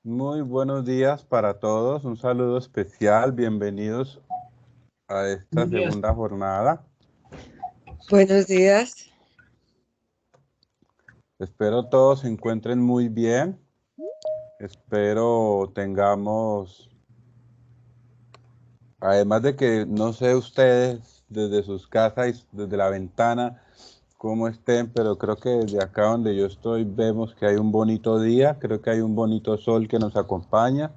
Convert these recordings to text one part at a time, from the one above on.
Muy buenos días para todos, un saludo especial, bienvenidos a esta Buenos días. segunda jornada. Buenos días. Espero todos se encuentren muy bien, espero tengamos, además de que no sé ustedes desde sus casas y desde la ventana cómo estén, pero creo que desde acá donde yo estoy vemos que hay un bonito día, creo que hay un bonito sol que nos acompaña,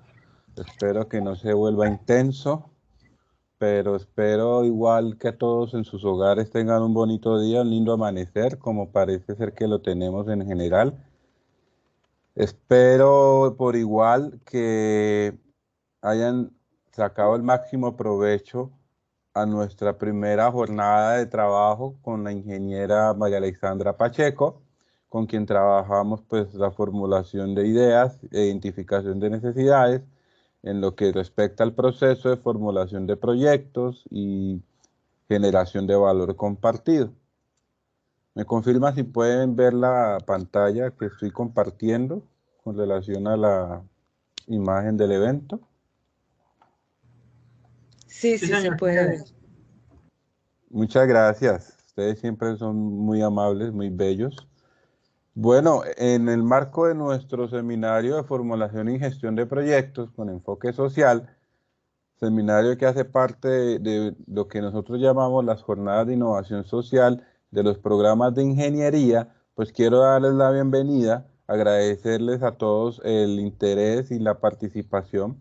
espero que no se vuelva intenso. Pero espero igual que todos en sus hogares tengan un bonito día, un lindo amanecer, como parece ser que lo tenemos en general. Espero por igual que hayan sacado el máximo provecho a nuestra primera jornada de trabajo con la ingeniera María Alexandra Pacheco, con quien trabajamos pues la formulación de ideas e identificación de necesidades en lo que respecta al proceso de formulación de proyectos y generación de valor compartido. ¿Me confirma si pueden ver la pantalla que estoy compartiendo con relación a la imagen del evento? Sí, Sí, sí se señor, sí puede se ver. ve. Muchas gracias. Ustedes siempre son muy amables, muy bellos. Bueno, en el marco de nuestro seminario de formulación y gestión de proyectos con enfoque social, seminario que hace parte de lo que nosotros llamamos las jornadas de innovación social de los programas de ingeniería, pues quiero darles la bienvenida, agradecerles a todos el interés y la participación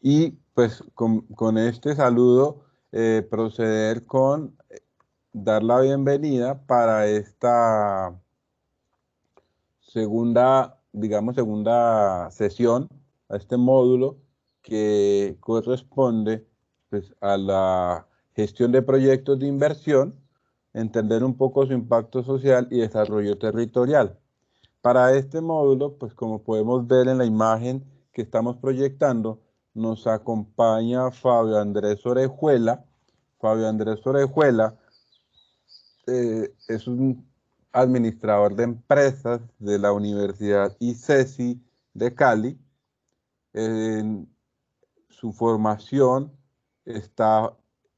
y pues con este saludo proceder con dar la bienvenida para esta segunda, digamos, segunda sesión, a este módulo que corresponde pues, a la gestión de proyectos de inversión, entender un poco su impacto social y desarrollo territorial. Para este módulo, pues como podemos ver en la imagen que estamos proyectando, nos acompaña Fabio Andrés Orejuela. Fabio Andrés Orejuela es un administrador de empresas de la Universidad ICESI de Cali. En su formación está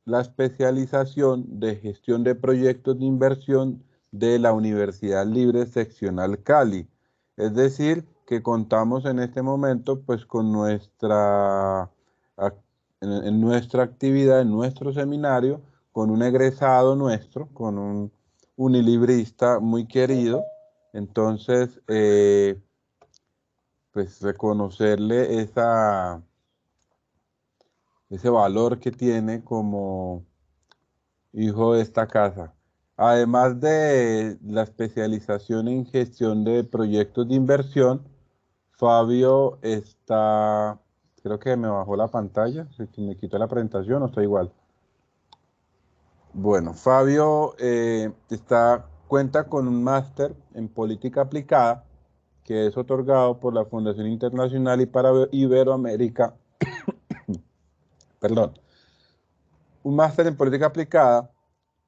la especialización de gestión de proyectos de inversión de la Universidad Libre Seccional Cali. Es decir, que contamos en este momento pues con en nuestra actividad, en nuestro seminario, con un egresado nuestro, con un unilibrista muy querido. Entonces, pues reconocerle ese valor que tiene como hijo de esta casa. Además de la especialización en gestión de proyectos de inversión, Fabio está, creo que me bajó la pantalla, si me quitó la presentación o está igual. Bueno, Fabio cuenta con un máster en política aplicada que es otorgado por la Fundación Internacional y para Iberoamérica, perdón, un máster en política aplicada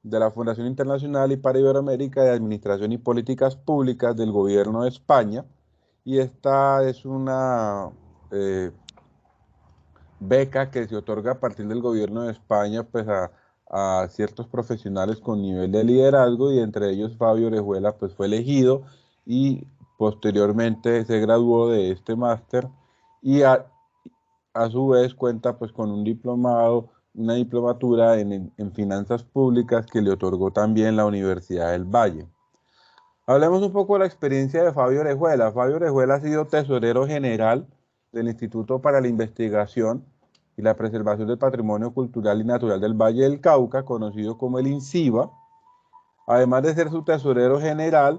de la Fundación Internacional y para Iberoamérica de Administración y Políticas Públicas del Gobierno de España. Y esta es una beca que se otorga a partir del Gobierno de España pues a ciertos profesionales con nivel de liderazgo y entre ellos Fabio Orejuela pues fue elegido y posteriormente se graduó de este máster y a su vez cuenta pues con un diplomado, una diplomatura en finanzas públicas que le otorgó también la Universidad del Valle. Hablemos un poco de la experiencia de Fabio Orejuela. Fabio Orejuela ha sido tesorero general del Instituto para la Investigación y la Preservación del Patrimonio Cultural y Natural del Valle del Cauca, conocido como el INCIVA. Además de ser su tesorero general,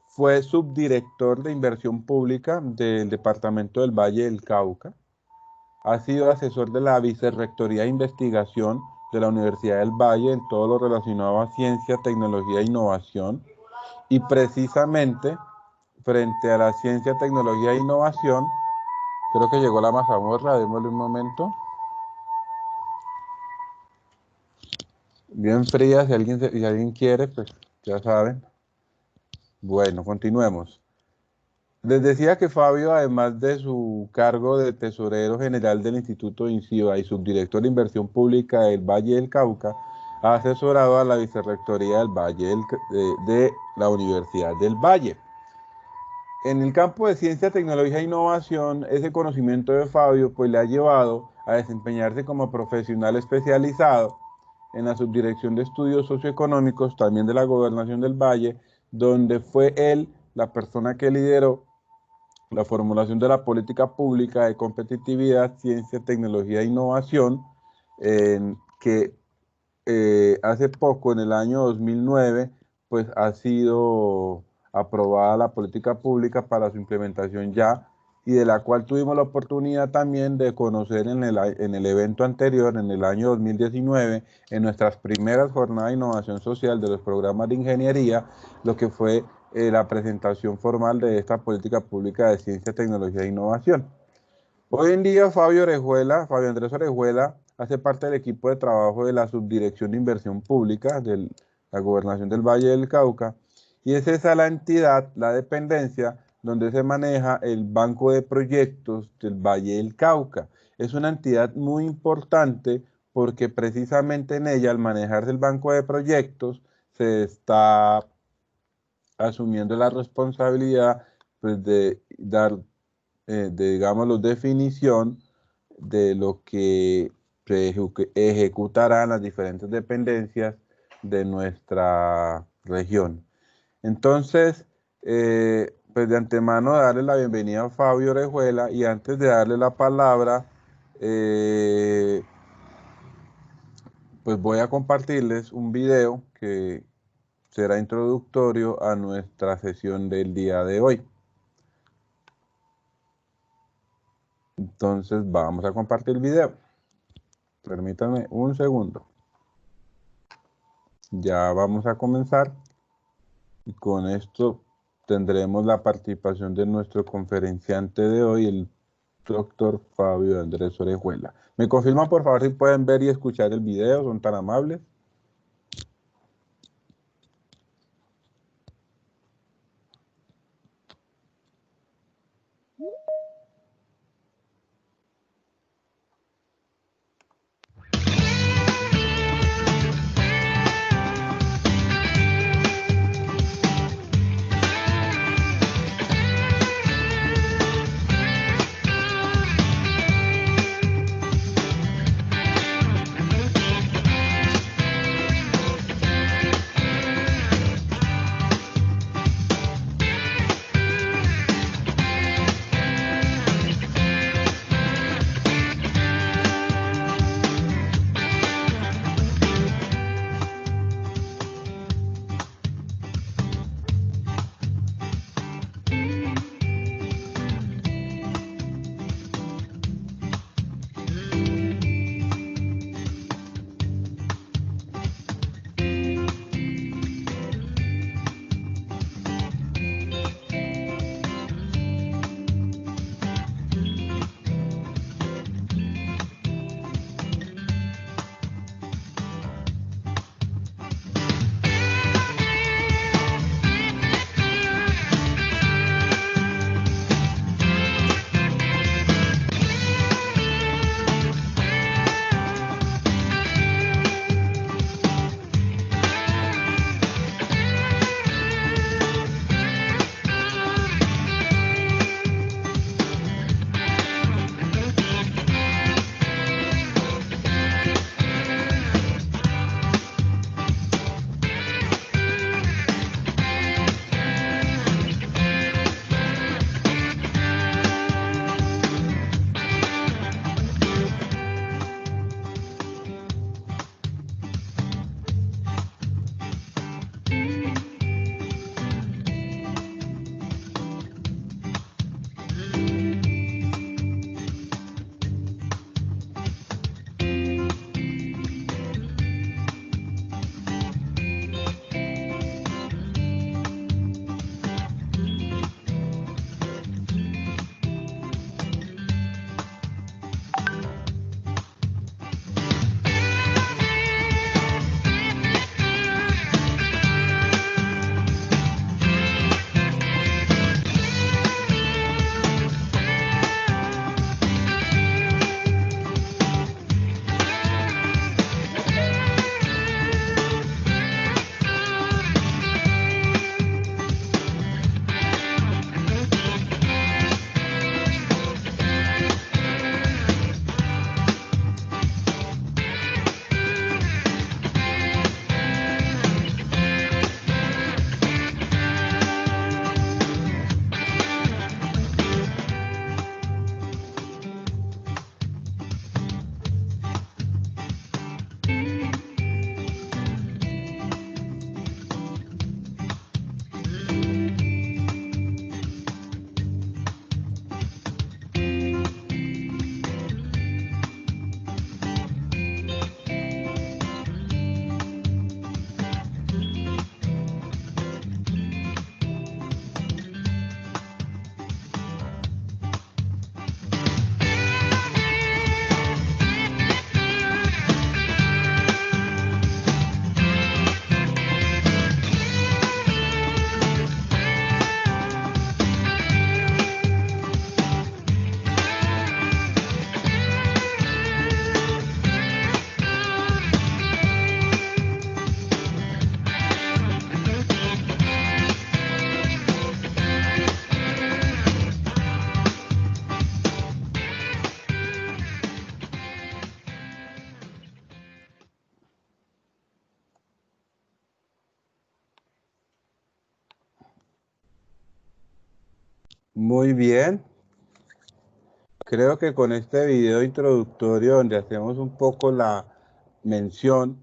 fue subdirector de inversión pública del Departamento del Valle del Cauca. Ha sido asesor de la Vicerrectoría de Investigación de la Universidad del Valle en todo lo relacionado a ciencia, tecnología e innovación. Y precisamente frente a la ciencia, tecnología e innovación, creo que llegó la mazamorra, démosle un momento. Bien fría, si alguien quiere, pues ya saben. Bueno, continuemos. Les decía que Fabio, además de su cargo de tesorero general del Instituto INCIBA y subdirector de inversión pública del Valle del Cauca, ha asesorado a la Vicerrectoría del Valle de la Universidad del Valle. En el campo de ciencia, tecnología e innovación, ese conocimiento de Fabio pues le ha llevado a desempeñarse como profesional especializado en la Subdirección de Estudios Socioeconómicos, también de la Gobernación del Valle, donde fue él la persona que lideró la formulación de la política pública de competitividad, ciencia, tecnología e innovación, que hace poco, en el año 2009, pues ha sido aprobada la política pública para su implementación ya, y de la cual tuvimos la oportunidad también de conocer en el evento anterior, en el año 2019, en nuestras primeras jornadas de innovación social de los programas de ingeniería, lo que fue la presentación formal de esta política pública de ciencia, tecnología e innovación. Hoy en día Fabio Andrés Orejuela, hace parte del equipo de trabajo de la Subdirección de Inversión Pública de la Gobernación del Valle del Cauca, y es esa la entidad, la dependencia, donde se maneja el Banco de Proyectos del Valle del Cauca. Es una entidad muy importante porque precisamente en ella, al manejarse el Banco de Proyectos, se está asumiendo la responsabilidad, pues, de dar, digámoslo, definición de lo que se ejecutarán las diferentes dependencias de nuestra región. Entonces, pues de antemano darle la bienvenida a Fabio Orejuela, y antes de darle la palabra, pues voy a compartirles un video que será introductorio a nuestra sesión del día de hoy. Entonces vamos a compartir el video. Permítanme un segundo. Ya vamos a comenzar, y con esto tendremos la participación de nuestro conferenciante de hoy, el doctor Fabio Andrés Orejuela. ¿Me confirman, por favor, si pueden ver y escuchar el video? ¿Son tan amables? Muy bien. Creo que con este video introductorio donde hacemos un poco la mención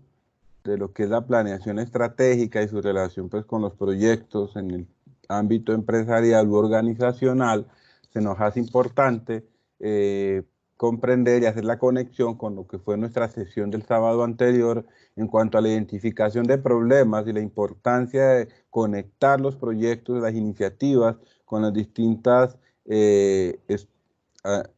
de lo que es la planeación estratégica y su relación pues con los proyectos en el ámbito empresarial u organizacional, se nos hace importante comprender y hacer la conexión con lo que fue nuestra sesión del sábado anterior en cuanto a la identificación de problemas y la importancia de conectar los proyectos, las iniciativas con las distintas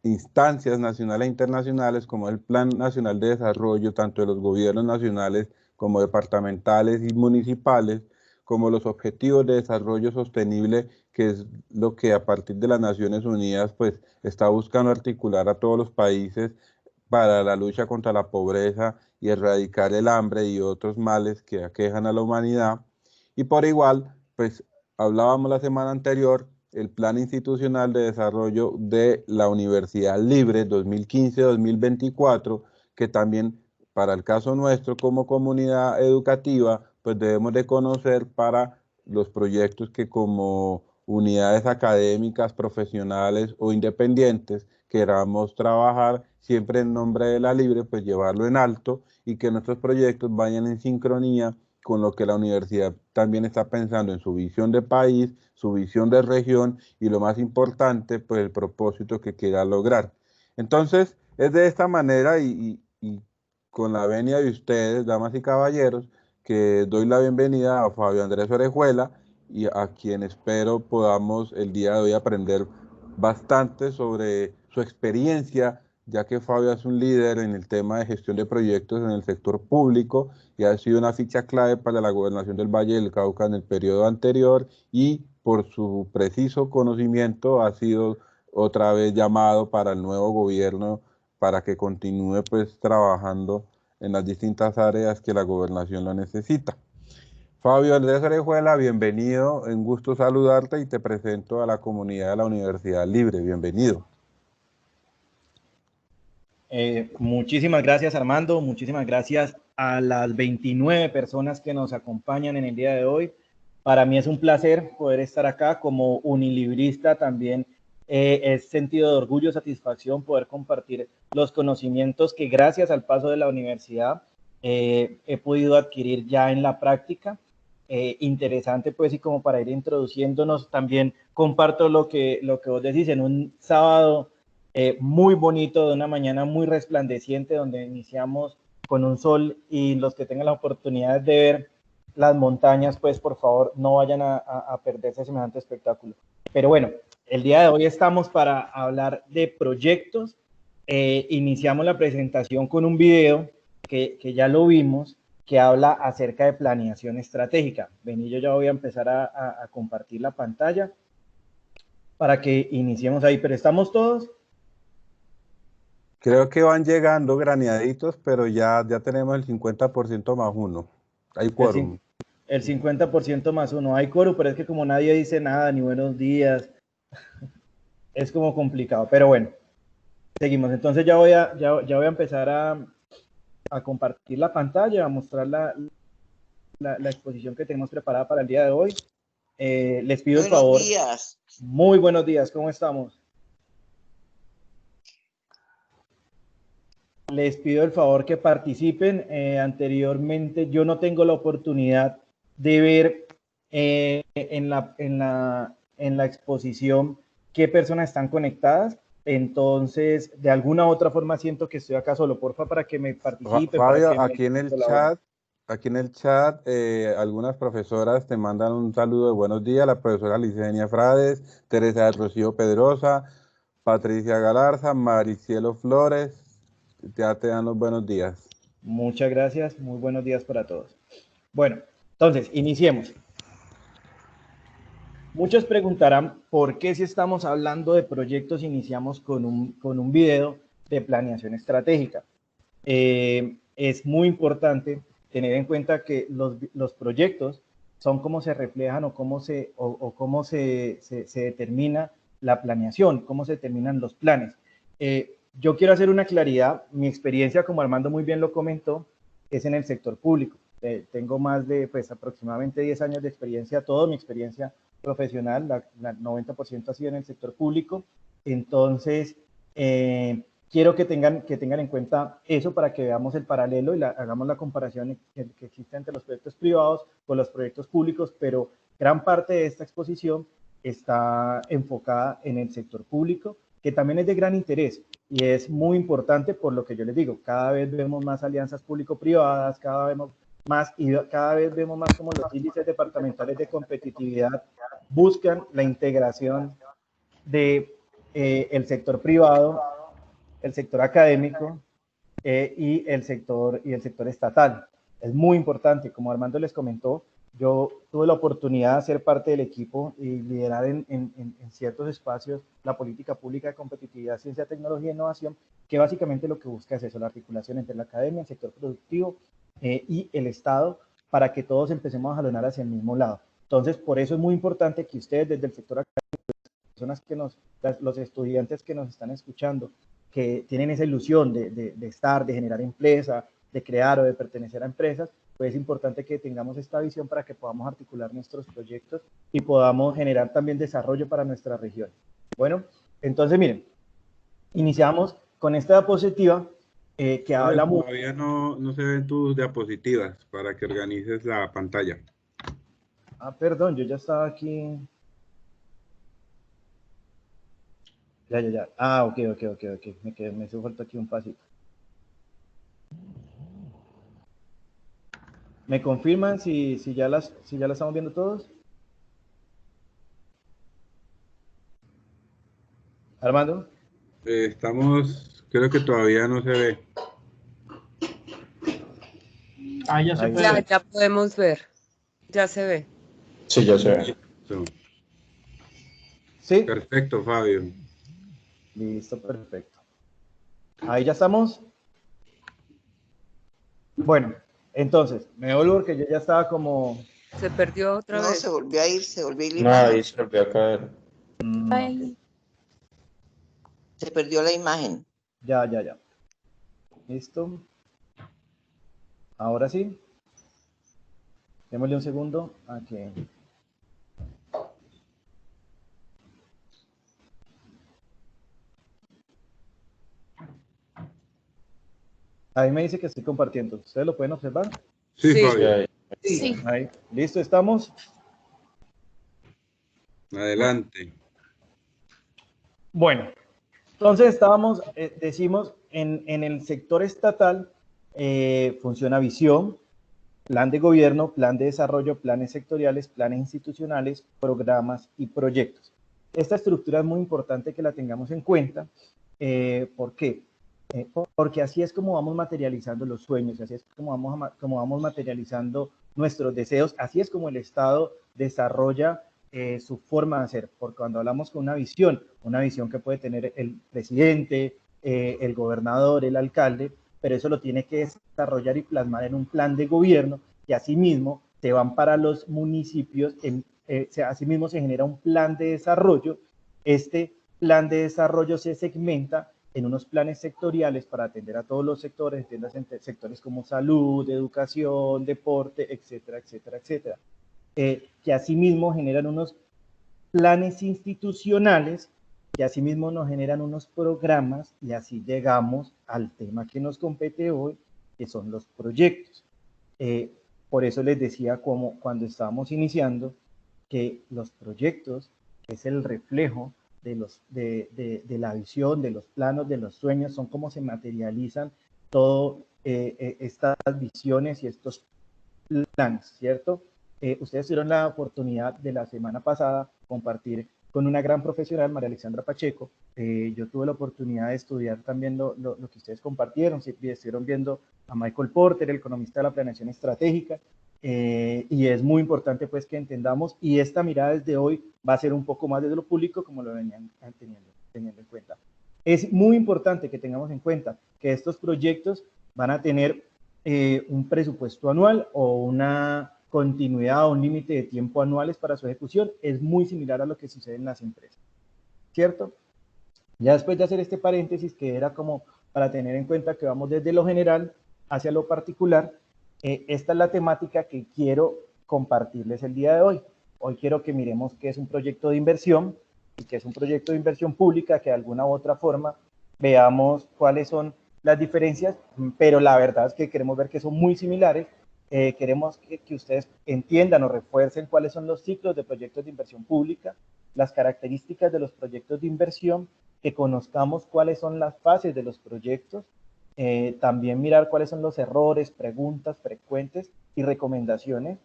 instancias nacionales e internacionales como el Plan Nacional de Desarrollo, tanto de los gobiernos nacionales como departamentales y municipales, como los Objetivos de Desarrollo Sostenible, que es lo que a partir de las Naciones Unidas pues está buscando articular a todos los países para la lucha contra la pobreza y erradicar el hambre y otros males que aquejan a la humanidad. Y por igual, pues hablábamos la semana anterior el Plan Institucional de Desarrollo de la Universidad Libre 2015-2024, que también para el caso nuestro como comunidad educativa, pues debemos de conocer para los proyectos que como unidades académicas, profesionales o independientes queramos trabajar siempre en nombre de la Libre, pues llevarlo en alto y que nuestros proyectos vayan en sincronía con lo que la universidad también está pensando en su visión de país, su visión de región y lo más importante, pues el propósito que quiera lograr. Entonces, es de esta manera y con la venia de ustedes, damas y caballeros, que doy la bienvenida a Fabio Andrés Orejuela y a quien espero podamos el día de hoy aprender bastante sobre su experiencia, ya que Fabio es un líder en el tema de gestión de proyectos en el sector público y ha sido una ficha clave para la gobernación del Valle del Cauca en el periodo anterior y por su preciso conocimiento ha sido otra vez llamado para el nuevo gobierno para que continúe pues trabajando en las distintas áreas que la gobernación lo necesita. Fabio Andrés Orejuela, bienvenido, un gusto saludarte y te presento a la comunidad de la Universidad Libre, bienvenido. Muchísimas gracias, Armando, muchísimas gracias a las 29 personas que nos acompañan en el día de hoy. Para mí es un placer poder estar acá como unilibrista también. Es sentido de orgullo, satisfacción poder compartir los conocimientos que gracias al paso de la universidad he podido adquirir ya en la práctica. Interesante pues y como para ir introduciéndonos también comparto lo que vos decís en un sábado muy bonito, de una mañana muy resplandeciente donde iniciamos con un sol y los que tengan la oportunidad de ver las montañas, pues por favor no vayan a perderse semejante espectáculo. Pero bueno, el día de hoy estamos para hablar de proyectos. Iniciamos la presentación con un video que ya lo vimos, que habla acerca de planeación estratégica. Vení, yo ya voy a empezar a compartir la pantalla para que iniciemos ahí, pero ¿estamos todos? Creo que van llegando graneaditos, pero ya tenemos el 50% más uno. Hay quórum. El 50% más uno. Hay quórum, pero es que como nadie dice nada, ni buenos días, es como complicado. Pero bueno, seguimos. Entonces ya voy a empezar a compartir la pantalla, a mostrar la exposición que tenemos preparada para el día de hoy. Les pido el favor. Buenos días. Muy buenos días, ¿cómo estamos? Les pido el favor que participen. Anteriormente yo no tengo la oportunidad de ver en la exposición qué personas están conectadas. Entonces, de alguna u otra forma siento que estoy acá solo. Porfa, para que me participen. Fabio, aquí en el chat, algunas profesoras te mandan un saludo de buenos días. La profesora Licenia Frades, Teresa del Rocío Pedrosa, Patricia Galarza, Maricielo Flores, ya te dan los buenos días. Muchas gracias, muy buenos días para todos. Bueno, entonces, iniciemos. Muchos preguntarán por qué si estamos hablando de proyectos iniciamos con un video de planeación estratégica. Es muy importante tener en cuenta que los proyectos son cómo se reflejan o cómo se determina la planeación, cómo se determinan los planes. Yo quiero hacer una claridad. Mi experiencia, como Armando muy bien lo comentó, es en el sector público. Tengo más de aproximadamente 10 años de experiencia. Toda mi experiencia profesional, la 90% ha sido en el sector público. Entonces, quiero que tengan en cuenta eso para que veamos el paralelo y hagamos la comparación que existe entre los proyectos privados con los proyectos públicos, pero gran parte de esta exposición está enfocada en el sector público, que también es de gran interés y es muy importante por lo que yo les digo, cada vez vemos más alianzas público-privadas, cada vez vemos más como los índices departamentales de competitividad buscan la integración de el sector privado, el sector académico y el sector estatal. Es muy importante, como Armando les comentó, yo tuve la oportunidad de ser parte del equipo y liderar en ciertos espacios la política pública de competitividad, ciencia, tecnología e innovación, que básicamente lo que busca es eso, la articulación entre la academia, el sector productivo y el Estado, para que todos empecemos a jalonar hacia el mismo lado. Entonces, por eso es muy importante que ustedes desde el sector académico, personas los estudiantes que nos están escuchando, que tienen esa ilusión de estar, de generar empresa, de crear o de pertenecer a empresas, pues es importante que tengamos esta visión para que podamos articular nuestros proyectos y podamos generar también desarrollo para nuestra región. Bueno, entonces miren, iniciamos con esta diapositiva que habla mucho. Todavía no se ven tus diapositivas para que organices la pantalla. Ah, perdón, yo ya estaba aquí. Ya. Ah, ok. Me hizo falta aquí un pasito. ¿Me confirman si ya la estamos viendo todos? Armando. Creo que todavía no se ve. Ah, ya se puede. Ya podemos ver. Ya se ve. Sí, ya se ve. Sí. Perfecto, Fabio. Listo, perfecto. Ahí ya estamos. Bueno, entonces, me vuelvo porque yo ya estaba como... Se perdió otra vez. No, se volvió a ir la No, imagen. ahí se volvió a caer. Okay. Se perdió la imagen. Ya. Listo. Ahora sí. Démosle un segundo a que... Ahí me dice que estoy compartiendo. ¿Ustedes lo pueden observar? Sí, Sí. Fabio. Sí. Ahí. Listo, estamos. Adelante. Bueno, entonces estábamos, decimos, en el sector estatal funciona visión, plan de gobierno, plan de desarrollo, planes sectoriales, planes institucionales, programas y proyectos. Esta estructura es muy importante que la tengamos en cuenta. ¿Por qué? Porque así es como vamos materializando los sueños, así es como vamos materializando nuestros deseos, así es como el Estado desarrolla su forma de hacer, porque cuando hablamos con una visión que puede tener el presidente, el gobernador, el alcalde, pero eso lo tiene que desarrollar y plasmar en un plan de gobierno, y asimismo se van para los municipios, asimismo se genera un plan de desarrollo. Este plan de desarrollo se segmenta en unos planes sectoriales para atender a todos los sectores, sectores como salud, educación, deporte, etcétera. Que asimismo generan unos planes institucionales, que asimismo nos generan unos programas, y así llegamos al tema que nos compete hoy, que son los proyectos. Por eso les decía, como cuando estábamos iniciando, que los proyectos es el reflejo de la visión, de los planos, de los sueños, son como se materializan todas estas visiones y estos planes, ¿cierto? Ustedes tuvieron la oportunidad de la semana pasada compartir con una gran profesional, María Alexandra Pacheco. Yo tuve la oportunidad de estudiar también lo que ustedes compartieron, estuvieron viendo a Michael Porter, el economista de la planeación estratégica, y es muy importante pues que entendamos, y esta mirada desde hoy va a ser un poco más desde lo público, como lo venían teniendo en cuenta. Es muy importante que tengamos en cuenta que estos proyectos van a tener un presupuesto anual o una continuidad o un límite de tiempo anuales para su ejecución. Es muy similar a lo que sucede en las empresas, ¿cierto? Ya después de hacer este paréntesis, que era como para tener en cuenta que vamos desde lo general hacia lo particular, esta es la temática que quiero compartirles el día de hoy. Hoy quiero que miremos qué es un proyecto de inversión y qué es un proyecto de inversión pública, que de alguna u otra forma veamos cuáles son las diferencias, pero la verdad es que queremos ver que son muy similares. Queremos que ustedes entiendan o refuercen cuáles son los ciclos de proyectos de inversión pública, las características de los proyectos de inversión, que conozcamos cuáles son las fases de los proyectos, también mirar cuáles son los errores, preguntas frecuentes y recomendaciones,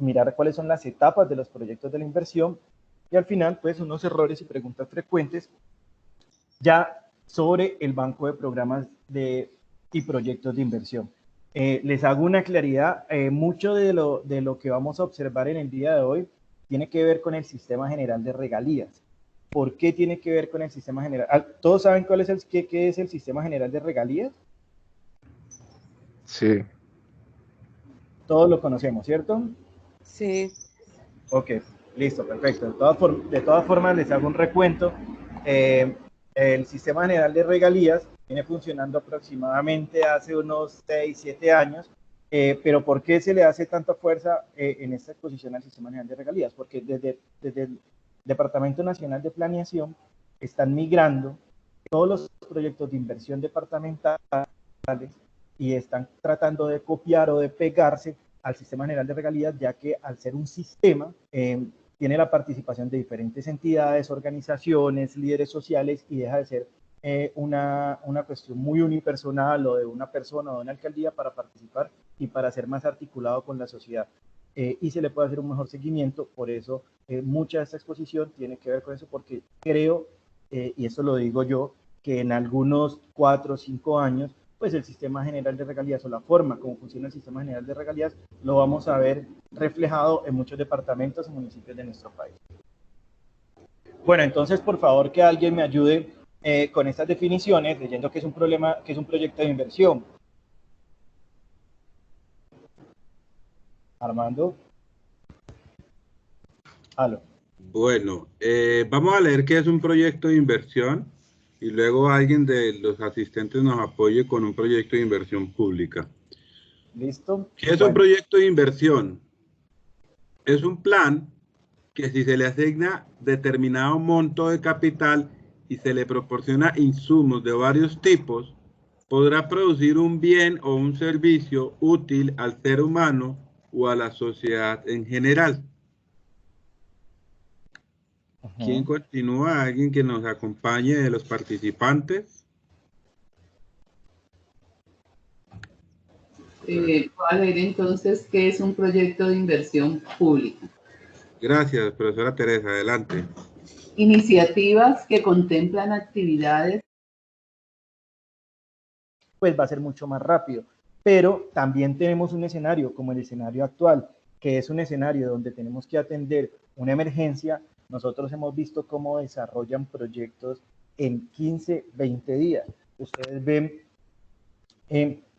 mirar cuáles son las etapas de los proyectos de la inversión y al final, pues, unos errores y preguntas frecuentes ya sobre el banco de programas y proyectos de inversión. Les hago una claridad, mucho de lo que vamos a observar en el día de hoy tiene que ver con el sistema general de regalías. ¿Por qué tiene que ver con el sistema general? ¿Todos saben qué es el sistema general de regalías? Sí. Todos lo conocemos, ¿cierto? Sí, Ok, listo, perfecto. De todas formas, les hago un recuento. El sistema general de regalías viene funcionando aproximadamente hace unos 6, 7 años, pero ¿por qué se le hace tanta fuerza en esta exposición al sistema general de regalías? Porque desde el Departamento Nacional de Planeación están migrando todos los proyectos de inversión departamentales y están tratando de copiar o de pegarse al sistema general de regalías, ya que al ser un sistema, tiene la participación de diferentes entidades, organizaciones, líderes sociales y deja de ser una cuestión muy unipersonal o de una persona o de una alcaldía para participar y para ser más articulado con la sociedad. Y se le puede hacer un mejor seguimiento, por eso mucha de esta exposición tiene que ver con eso, porque creo, y eso lo digo yo, que en algunos 4 o 5 años pues el sistema general de regalías o la forma como funciona el sistema general de regalías lo vamos a ver reflejado en muchos departamentos y municipios de nuestro país. Bueno, entonces por favor que alguien me ayude con estas definiciones, leyendo qué es un proyecto de inversión. Armando. Aló. Bueno, vamos a leer qué es un proyecto de inversión y luego alguien de los asistentes nos apoye con un proyecto de inversión pública. ¿Listo? ¿Qué es un proyecto de inversión? Es un plan que si se le asigna determinado monto de capital y se le proporciona insumos de varios tipos, podrá producir un bien o un servicio útil al ser humano o a la sociedad en general. ¿Quién continúa? ¿Alguien que nos acompañe de los participantes? Voy a leer entonces qué es un proyecto de inversión pública. Gracias, profesora Teresa. Adelante. Iniciativas que contemplan actividades. Pues va a ser mucho más rápido. Pero también tenemos un escenario como el escenario actual, que es un escenario donde tenemos que atender una emergencia. Nosotros hemos visto cómo desarrollan proyectos en 15, 20 días. Ustedes ven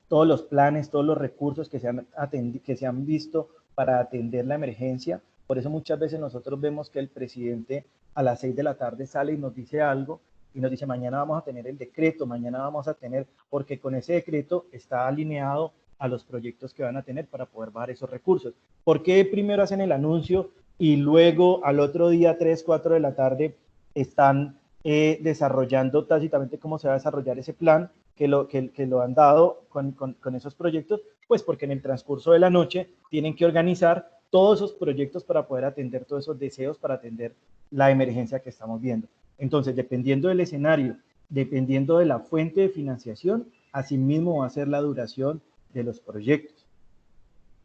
todos los planes, todos los recursos que se han visto para atender la emergencia. Por eso muchas veces nosotros vemos que el presidente a las 6 de la tarde sale y nos dice algo, y nos dice mañana vamos a tener el decreto, mañana vamos a tener, porque con ese decreto está alineado a los proyectos que van a tener para poder bajar esos recursos. ¿Por qué primero hacen el anuncio y luego al otro día 3, 4 de la tarde están desarrollando tácitamente cómo se va a desarrollar ese plan que lo han dado con esos proyectos? Pues porque en el transcurso de la noche tienen que organizar todos esos proyectos para poder atender todos esos deseos, para atender la emergencia que estamos viendo. Entonces, dependiendo del escenario, dependiendo de la fuente de financiación, asimismo va a ser la duración de los proyectos.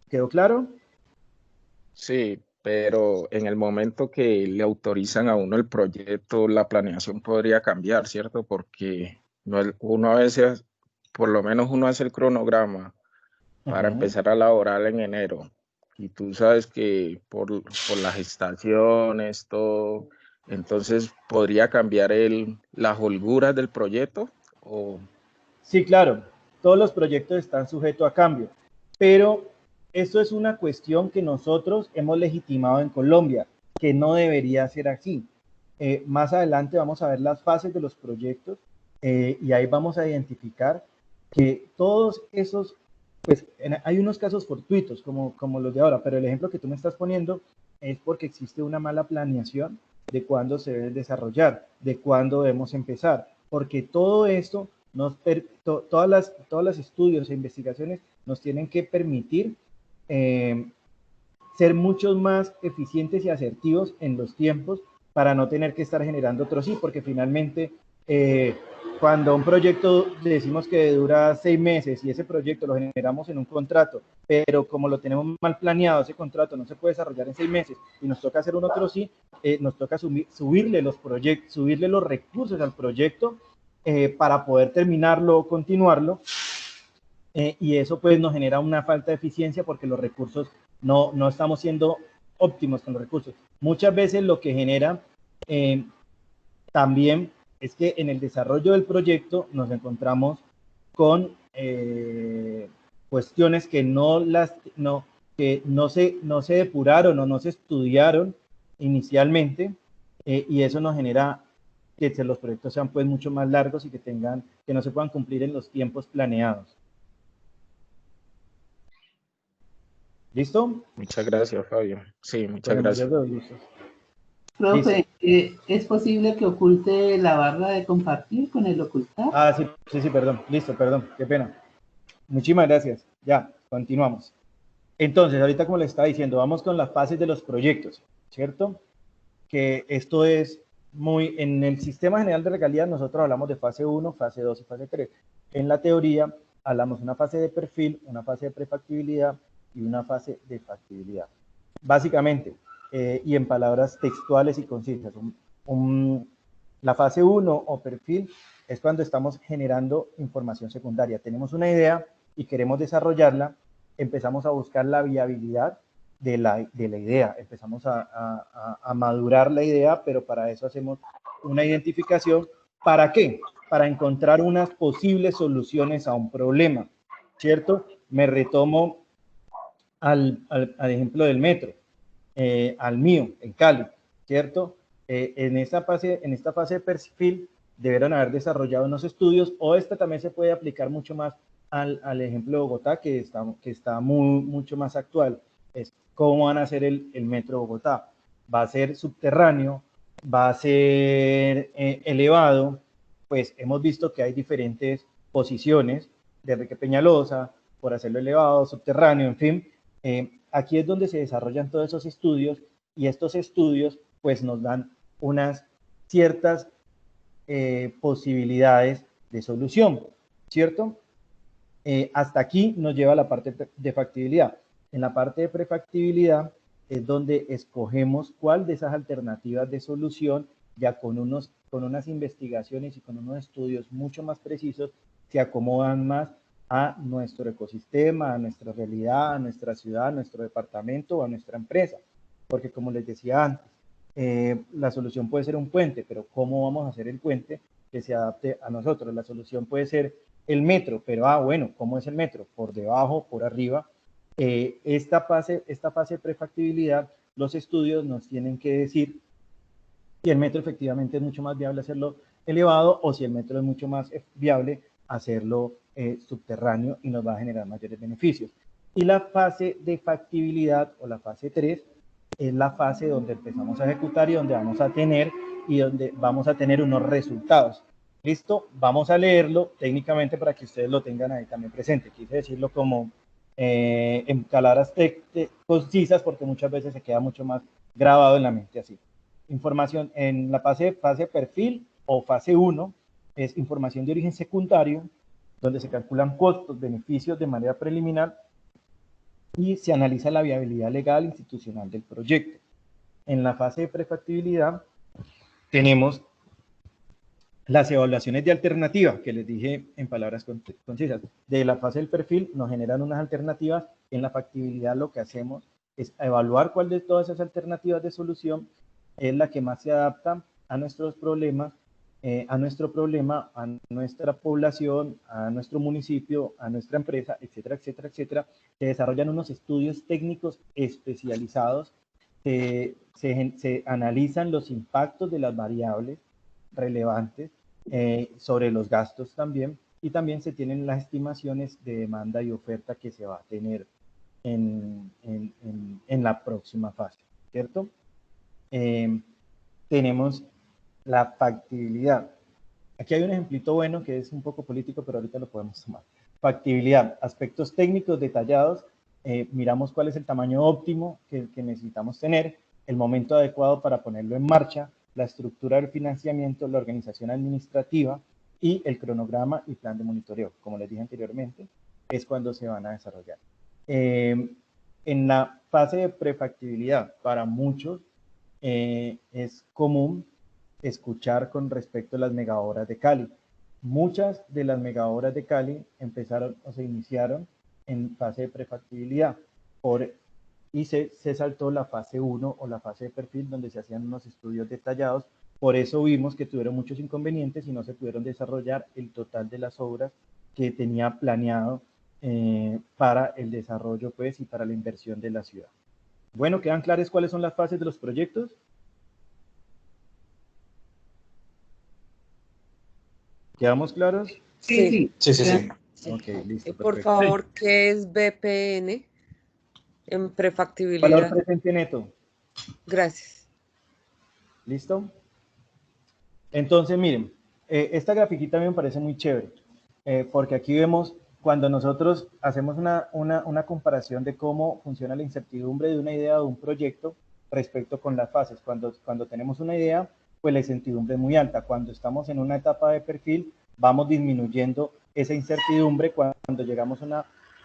¿Quedó claro? Sí, pero en el momento que le autorizan a uno el proyecto, la planeación podría cambiar, ¿cierto? Porque uno a veces, por lo menos uno hace el cronograma para empezar a laborar en enero. Y tú sabes que por las estaciones, todo, entonces podría cambiar las holguras del proyecto. ¿O? Sí, claro, todos los proyectos están sujetos a cambio, pero eso es una cuestión que nosotros hemos legitimado en Colombia, que no debería ser así. Más adelante vamos a ver las fases de los proyectos y ahí vamos a identificar que todos esos, pues hay unos casos fortuitos como los de ahora, pero el ejemplo que tú me estás poniendo es porque existe una mala planeación de cuándo se debe desarrollar, de cuándo debemos empezar, porque todo esto, todas las estudios e investigaciones nos tienen que permitir ser mucho más eficientes y asertivos en los tiempos para no tener que estar generando otros sí, porque finalmente cuando un proyecto decimos que dura 6 meses y ese proyecto lo generamos en un contrato, pero como lo tenemos mal planeado, ese contrato no se puede desarrollar en 6 meses y nos toca hacer un otro sí, nos toca subirle los recursos al proyecto para poder terminarlo o continuarlo, y eso pues nos genera una falta de eficiencia porque los recursos no estamos siendo óptimos con los recursos. Muchas veces lo que genera también es que en el desarrollo del proyecto nos encontramos con cuestiones que no se depuraron o no se estudiaron inicialmente, y eso nos genera que los proyectos sean pues mucho más largos y que no se puedan cumplir en los tiempos planeados. ¿Listo? Muchas gracias, Fabio. Sí, muchas Bueno, gracias. Profe, ¿es posible que oculte la barra de compartir con el ocultar? Ah, sí, perdón. Listo, perdón. Qué pena. Muchísimas gracias. Ya, continuamos. Entonces, ahorita como les estaba diciendo, vamos con las fases de los proyectos, ¿cierto? Que esto es en el sistema general de regalías nosotros hablamos de fase 1, fase 2 y fase 3. En la teoría hablamos de una fase de perfil, una fase de prefactibilidad y una fase de factibilidad. Básicamente, y en palabras textuales y concisas, la fase 1 o perfil es cuando estamos generando información secundaria. Tenemos una idea y queremos desarrollarla, empezamos a buscar la viabilidad de la idea, empezamos a madurar la idea, pero para eso hacemos una identificación. ¿Para qué? Para encontrar unas posibles soluciones a un problema, ¿cierto? Me retomo al ejemplo del metro, al mío, en Cali, ¿cierto? En esta fase de perfil deberán haber desarrollado unos estudios, o esta también se puede aplicar mucho más al ejemplo de Bogotá, que está mucho más actual. Es cómo van a hacer el metro de Bogotá. ¿Va a ser subterráneo? ¿Va a ser elevado? Pues hemos visto que hay diferentes posiciones, de Enrique Peñalosa, por hacerlo elevado, subterráneo, en fin. Aquí es donde se desarrollan todos esos estudios, y estos estudios pues nos dan unas ciertas posibilidades de solución, ¿cierto? Hasta aquí nos lleva la parte de factibilidad. En la parte de prefactibilidad es donde escogemos cuál de esas alternativas de solución, ya con unas investigaciones y con unos estudios mucho más precisos, se acomodan más a nuestro ecosistema, a nuestra realidad, a nuestra ciudad, a nuestro departamento o a nuestra empresa. Porque como les decía antes, la solución puede ser un puente, pero ¿cómo vamos a hacer el puente que se adapte a nosotros? La solución puede ser el metro, pero bueno, ¿cómo es el metro? ¿Por debajo, por arriba? Esta fase de prefactibilidad, los estudios nos tienen que decir si el metro efectivamente es mucho más viable hacerlo elevado, o si el metro es mucho más viable hacerlo subterráneo y nos va a generar mayores beneficios. Y la fase de factibilidad, o la fase 3, es la fase donde empezamos a ejecutar y donde vamos a tener unos resultados. ¿Listo? Vamos a leerlo técnicamente para que ustedes lo tengan ahí también presente. Quise decirlo como en palabras concisas, porque muchas veces se queda mucho más grabado en la mente así. Información en la fase perfil o fase 1 es información de origen secundario, donde se calculan costos, beneficios de manera preliminar y se analiza la viabilidad legal e institucional del proyecto. En la fase de prefactibilidad tenemos las evaluaciones de alternativa, que les dije en palabras concisas. De la fase del perfil nos generan unas alternativas. En la factibilidad lo que hacemos es evaluar cuál de todas esas alternativas de solución es la que más se adapta a nuestros problemas, a nuestro problema, a nuestra población, a nuestro municipio, a nuestra empresa, etcétera, etcétera, etcétera. Se desarrollan unos estudios técnicos especializados, se analizan los impactos de las variables relevantes sobre los gastos también, y también se tienen las estimaciones de demanda y oferta que se va a tener en la próxima fase. ¿cierto? Tenemos la factibilidad. Aquí hay un ejemplito bueno que es un poco político, pero ahorita lo podemos tomar. Factibilidad, aspectos técnicos detallados, miramos cuál es el tamaño óptimo que necesitamos tener, el momento adecuado para ponerlo en marcha, la estructura del financiamiento, la organización administrativa y el cronograma y plan de monitoreo. Como les dije anteriormente, es cuando se van a desarrollar. En la fase de prefactibilidad, para muchos es común escuchar con respecto a las megahoras de Cali. Muchas de las megahoras de Cali empezaron o se iniciaron en fase de prefactibilidad y se saltó la fase 1 o la fase de perfil donde se hacían unos estudios detallados. Por eso vimos que tuvieron muchos inconvenientes y no se pudieron desarrollar el total de las obras que tenía planeado para el desarrollo pues, y para la inversión de la ciudad. Bueno, ¿quedan claras cuáles son las fases de los proyectos? ¿Quedamos claros? Sí. Sí. Ok, listo. Por Perfecto. favor, ¿qué es BPN en Valor prefactibilidad? presente neto. Gracias. ¿Listo? Entonces, miren, esta grafiquita a mí me parece muy chévere, porque aquí vemos cuando nosotros hacemos una comparación de cómo funciona la incertidumbre de una idea o de un proyecto respecto con las fases. Cuando tenemos una idea, pues la incertidumbre es muy alta. Cuando estamos en una etapa de perfil, vamos disminuyendo esa incertidumbre. Cuando llegamos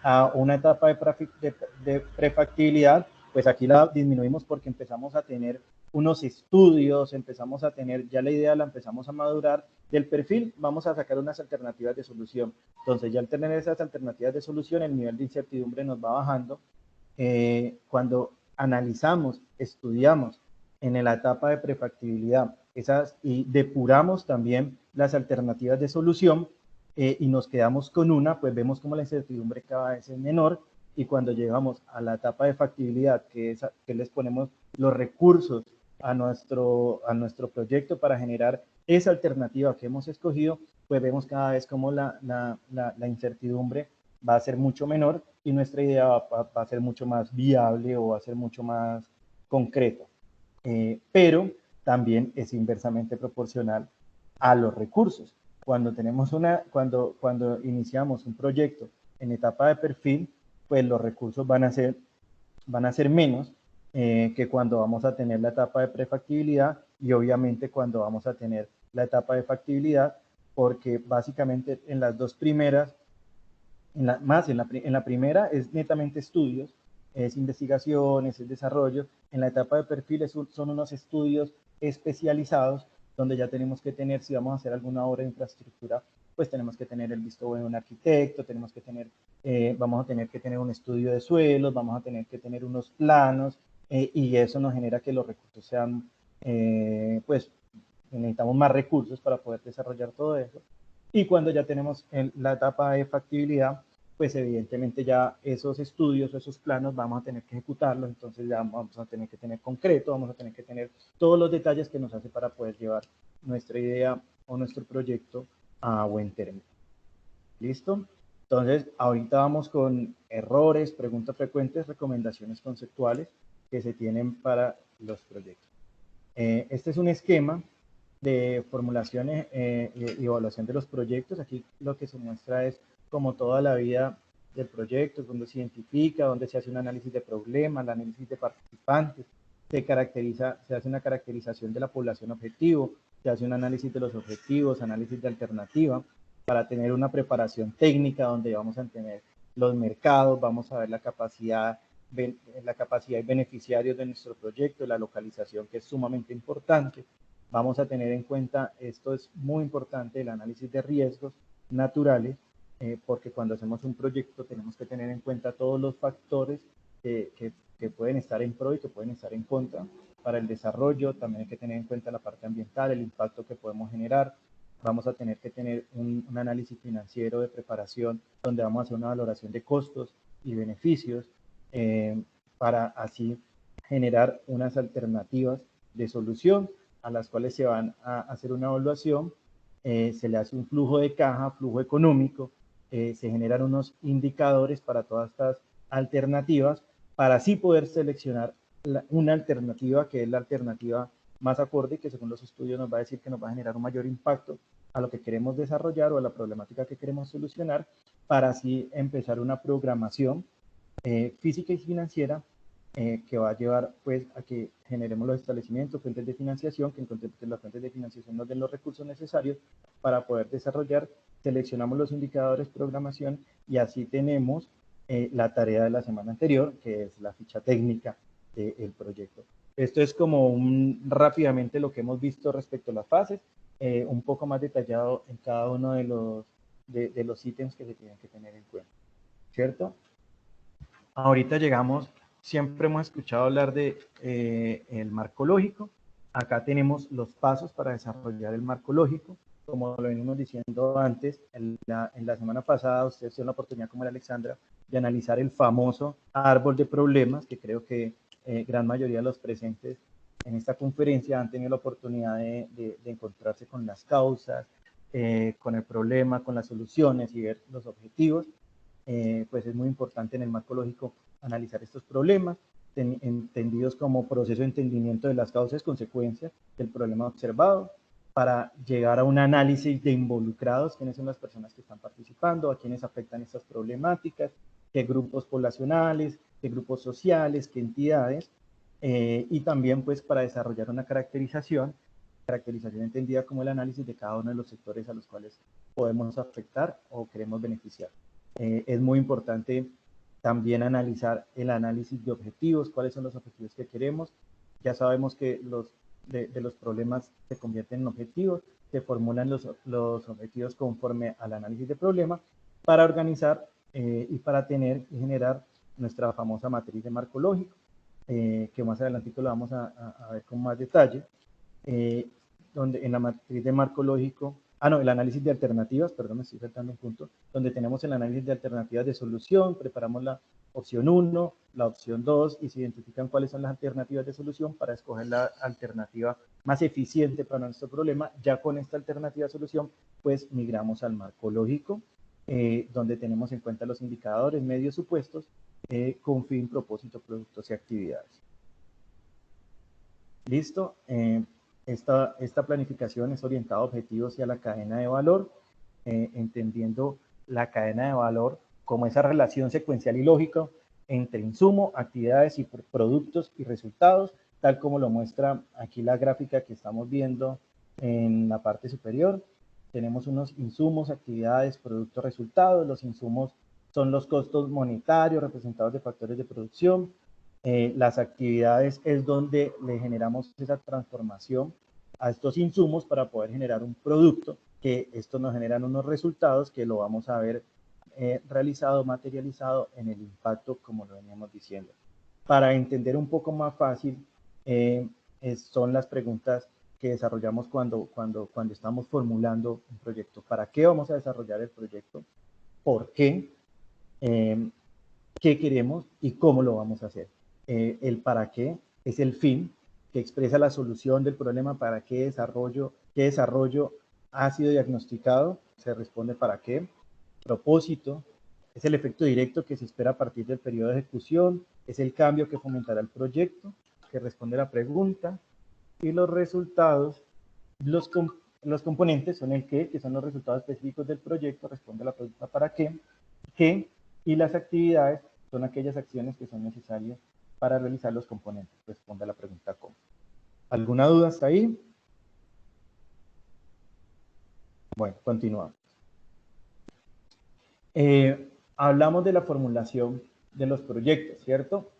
a una etapa de prefactibilidad, pues aquí la disminuimos porque empezamos a tener unos estudios, empezamos a tener, ya la idea la empezamos a madurar, del perfil vamos a sacar unas alternativas de solución. Entonces ya al tener esas alternativas de solución, el nivel de incertidumbre nos va bajando. Cuando analizamos, estudiamos en la etapa de prefactibilidad y depuramos también las alternativas de solución y nos quedamos con una, pues vemos como la incertidumbre cada vez es menor. Y cuando llegamos a la etapa de factibilidad, que les ponemos los recursos a nuestro proyecto para generar esa alternativa que hemos escogido, pues vemos cada vez como la incertidumbre va a ser mucho menor y nuestra idea va a ser mucho más viable o va a ser mucho más concreta. Pero también es inversamente proporcional a los recursos. Cuando iniciamos un proyecto en etapa de perfil, pues los recursos van a ser menos que cuando vamos a tener la etapa de prefactibilidad y obviamente cuando vamos a tener la etapa de factibilidad, porque básicamente en las dos primeras, en la primera es netamente estudios, es investigaciones, es desarrollo. En la etapa de perfil son unos estudios especializados donde ya tenemos que tener, si vamos a hacer alguna obra de infraestructura, pues tenemos que tener el visto bueno de un arquitecto, vamos a tener que tener un estudio de suelos, vamos a tener que tener unos planos, y eso nos genera que los recursos sean, pues necesitamos más recursos para poder desarrollar todo eso. Y cuando ya tenemos la etapa de factibilidad, pues evidentemente ya esos estudios o esos planos vamos a tener que ejecutarlos, entonces ya vamos a tener que tener concreto, vamos a tener que tener todos los detalles que nos hace para poder llevar nuestra idea o nuestro proyecto a buen término. ¿Listo? Entonces, ahorita vamos con errores, preguntas frecuentes, recomendaciones conceptuales que se tienen para los proyectos. Este es un esquema de formulaciones y evaluación de los proyectos. Aquí lo que se muestra es como toda la vida del proyecto, donde se identifica, donde se hace un análisis de problemas, el análisis de participantes, se hace una caracterización de la población objetivo, se hace un análisis de los objetivos, análisis de alternativa, para tener una preparación técnica donde vamos a tener los mercados, vamos a ver la capacidad y beneficiarios de nuestro proyecto, la localización, que es sumamente importante. Vamos a tener en cuenta, esto es muy importante, el análisis de riesgos naturales, porque cuando hacemos un proyecto tenemos que tener en cuenta todos los factores que pueden estar en pro y que pueden estar en contra para el desarrollo. También hay que tener en cuenta la parte ambiental, el impacto que podemos generar. Vamos a tener que tener un análisis financiero de preparación donde vamos a hacer una valoración de costos y beneficios para así generar unas alternativas de solución a las cuales se van a hacer una evaluación, se le hace un flujo de caja, flujo económico, se generan unos indicadores para todas estas alternativas para así poder seleccionar una alternativa que es la alternativa más acorde, que según los estudios nos va a decir que nos va a generar un mayor impacto a lo que queremos desarrollar o a la problemática que queremos solucionar, para así empezar una programación física y financiera que va a llevar pues a que generemos los establecimientos, fuentes de financiación, que encontremos que las fuentes de financiación nos den los recursos necesarios para poder desarrollar, seleccionamos los indicadores, programación, y así tenemos la tarea de la semana anterior, que es la ficha técnica del proyecto. Esto es como rápidamente lo que hemos visto respecto a las fases, un poco más detallado en cada uno de los ítems que se tienen que tener en cuenta, ¿cierto? Ahorita llegamos, siempre hemos escuchado hablar de el marco lógico. Acá tenemos los pasos para desarrollar el marco lógico. Como lo venimos diciendo antes, en la semana pasada ustedes tuvieron la oportunidad, como era Alexandra, de analizar el famoso árbol de problemas, que creo que gran mayoría de los presentes en esta conferencia han tenido la oportunidad de encontrarse con las causas, con el problema, con las soluciones y ver los objetivos. Pues es muy importante en el marco lógico analizar estos problemas, entendidos como proceso de entendimiento de las causas y consecuencias del problema observado, para llegar a un análisis de involucrados, quiénes son las personas que están participando, a quiénes afectan estas problemáticas, qué grupos poblacionales, qué grupos sociales, qué entidades, y también pues para desarrollar una caracterización entendida como el análisis de cada uno de los sectores a los cuales podemos afectar o queremos beneficiar. Es muy importante también analizar el análisis de objetivos, cuáles son los objetivos que queremos. Ya sabemos que de los problemas se convierten en objetivos, se formulan los objetivos conforme al análisis de problema para organizar y para tener y generar nuestra famosa matriz de marco lógico, que más adelante lo vamos a ver con más detalle, donde en la matriz de marco lógico, el análisis de alternativas, perdón, me estoy saltando un punto, donde tenemos el análisis de alternativas de solución, preparamos la opción 1, la opción 2, y se identifican cuáles son las alternativas de solución para escoger la alternativa más eficiente para nuestro problema. Ya con esta alternativa de solución, pues migramos al marco lógico, donde tenemos en cuenta los indicadores, medios, supuestos, con fin, propósito, productos y actividades. ¿Listo? Esta planificación es orientada a objetivos y a la cadena de valor, entendiendo la cadena de valor como esa relación secuencial y lógica entre insumo, actividades y productos y resultados, tal como lo muestra aquí la gráfica que estamos viendo en la parte superior. Tenemos unos insumos, actividades, productos, resultados. Los insumos son los costos monetarios representados de factores de producción. Las actividades es donde le generamos esa transformación a estos insumos para poder generar un producto, que esto nos generan unos resultados que lo vamos a ver realizado, materializado en el impacto, como lo veníamos diciendo. Para entender un poco más fácil, son las preguntas que desarrollamos cuando estamos formulando un proyecto. ¿Para qué vamos a desarrollar el proyecto? ¿Por qué? ¿Qué queremos y cómo lo vamos a hacer? El para qué es el fin, que expresa la solución del problema. ¿Para qué desarrollo ha sido diagnosticado? Se responde para qué. Propósito es el efecto directo que se espera a partir del periodo de ejecución, es el cambio que fomentará el proyecto, que responde a la pregunta. Y los resultados, los componentes son el qué, que son los resultados específicos del proyecto, responde a la pregunta para qué, y las actividades son aquellas acciones que son necesarias para realizar los componentes, responde a la pregunta cómo. ¿Alguna duda hasta ahí? Bueno, continuamos. Hablamos de la formulación de los proyectos, ¿cierto?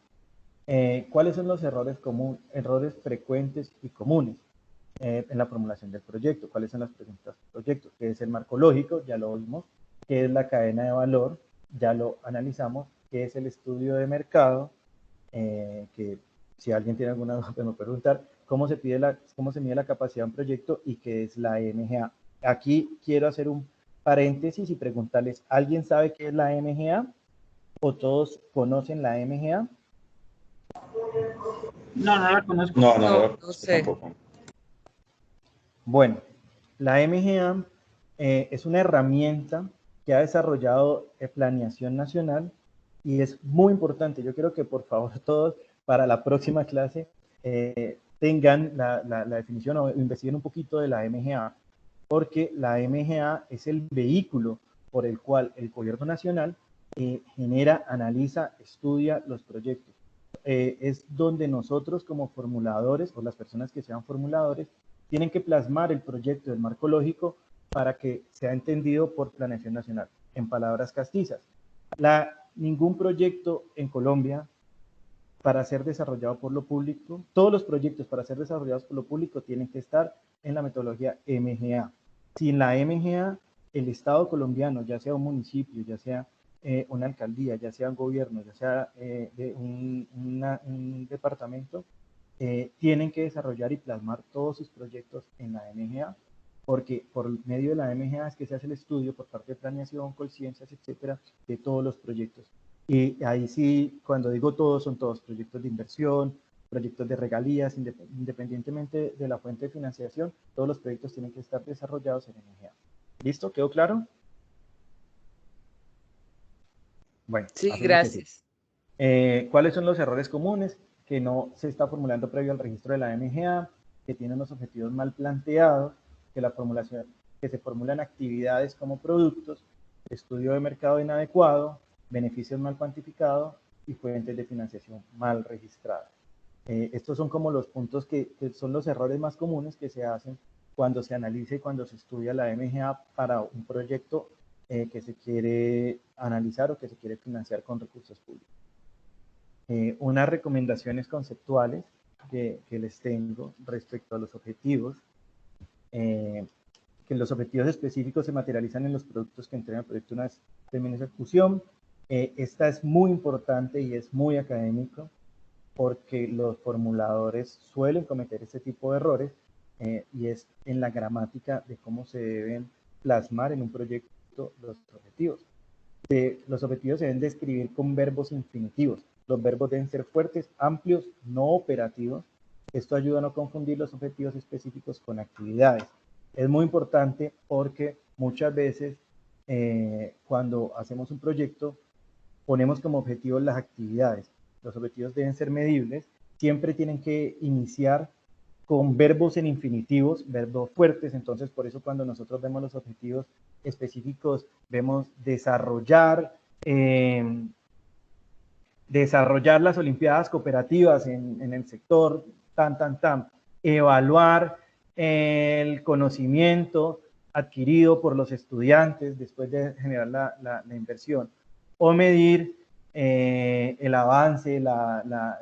¿Cuáles son los errores frecuentes y comunes en la formulación del proyecto? ¿Cuáles son las preguntas del proyecto? ¿Qué es el marco lógico? Ya lo vimos. ¿Qué es la cadena de valor? Ya lo analizamos. ¿Qué es el estudio de mercado? Que si alguien tiene alguna duda me puede preguntar. ¿Cómo se mide la capacidad de un proyecto? ¿Y qué es la MGA? Aquí quiero hacer un paréntesis y preguntarles, ¿alguien sabe qué es la MGA? ¿O todos conocen la MGA? No, no la conozco. No sé. Tampoco. Bueno, la MGA es una herramienta que ha desarrollado Planeación Nacional y es muy importante. Yo quiero que por favor todos para la próxima clase tengan la definición o investiguen un poquito de la MGA, porque la MGA es el vehículo por el cual el gobierno nacional genera, analiza, estudia los proyectos. Es donde nosotros como formuladores o las personas que sean formuladores tienen que plasmar el proyecto del marco lógico para que sea entendido por Planeación Nacional. En palabras castizas, ningún proyecto en Colombia para ser desarrollado por lo público, todos los proyectos para ser desarrollados por lo público tienen que estar en la metodología MGA. Sin la MGA, el Estado colombiano, ya sea un municipio, ya sea una alcaldía, ya sea un gobierno, ya sea un departamento, tienen que desarrollar y plasmar todos sus proyectos en la MGA, porque por medio de la MGA es que se hace el estudio por parte de planeación, conciencias, etcétera, de todos los proyectos. Y ahí sí, cuando digo todos, son todos proyectos de inversión, proyectos de regalías, independientemente de la fuente de financiación, todos los proyectos tienen que estar desarrollados en MGA. ¿Listo? ¿Quedó claro? Bueno, Sí, gracias. Sí. ¿Cuáles son los errores comunes? Que no se está formulando previo al registro de la MGA, que tienen los objetivos mal planteados, que se formulan actividades como productos, estudio de mercado inadecuado, beneficios mal cuantificados y fuentes de financiación mal registradas. Estos son como los puntos que son los errores más comunes que se hacen cuando se analiza y cuando se estudia la MGA para un proyecto que se quiere analizar o que se quiere financiar con recursos públicos. Unas recomendaciones conceptuales que les tengo respecto a los objetivos, que los objetivos específicos se materializan en los productos que entrega el proyecto una vez termine su ejecución. Esta es muy importante y es muy académico porque los formuladores suelen cometer este tipo de errores y es en la gramática de cómo se deben plasmar en un proyecto los objetivos. Los objetivos se deben describir con verbos infinitivos. Los verbos deben ser fuertes, amplios, no operativos. Esto ayuda a no confundir los objetivos específicos con actividades. Es muy importante porque muchas veces cuando hacemos un proyecto ponemos como objetivo las actividades. Los objetivos deben ser medibles, siempre tienen que iniciar con verbos en infinitivos, verbos fuertes. Entonces por eso cuando nosotros vemos los objetivos específicos vemos desarrollar las olimpiadas cooperativas en el sector, evaluar el conocimiento adquirido por los estudiantes después de generar la inversión, o medir el avance, las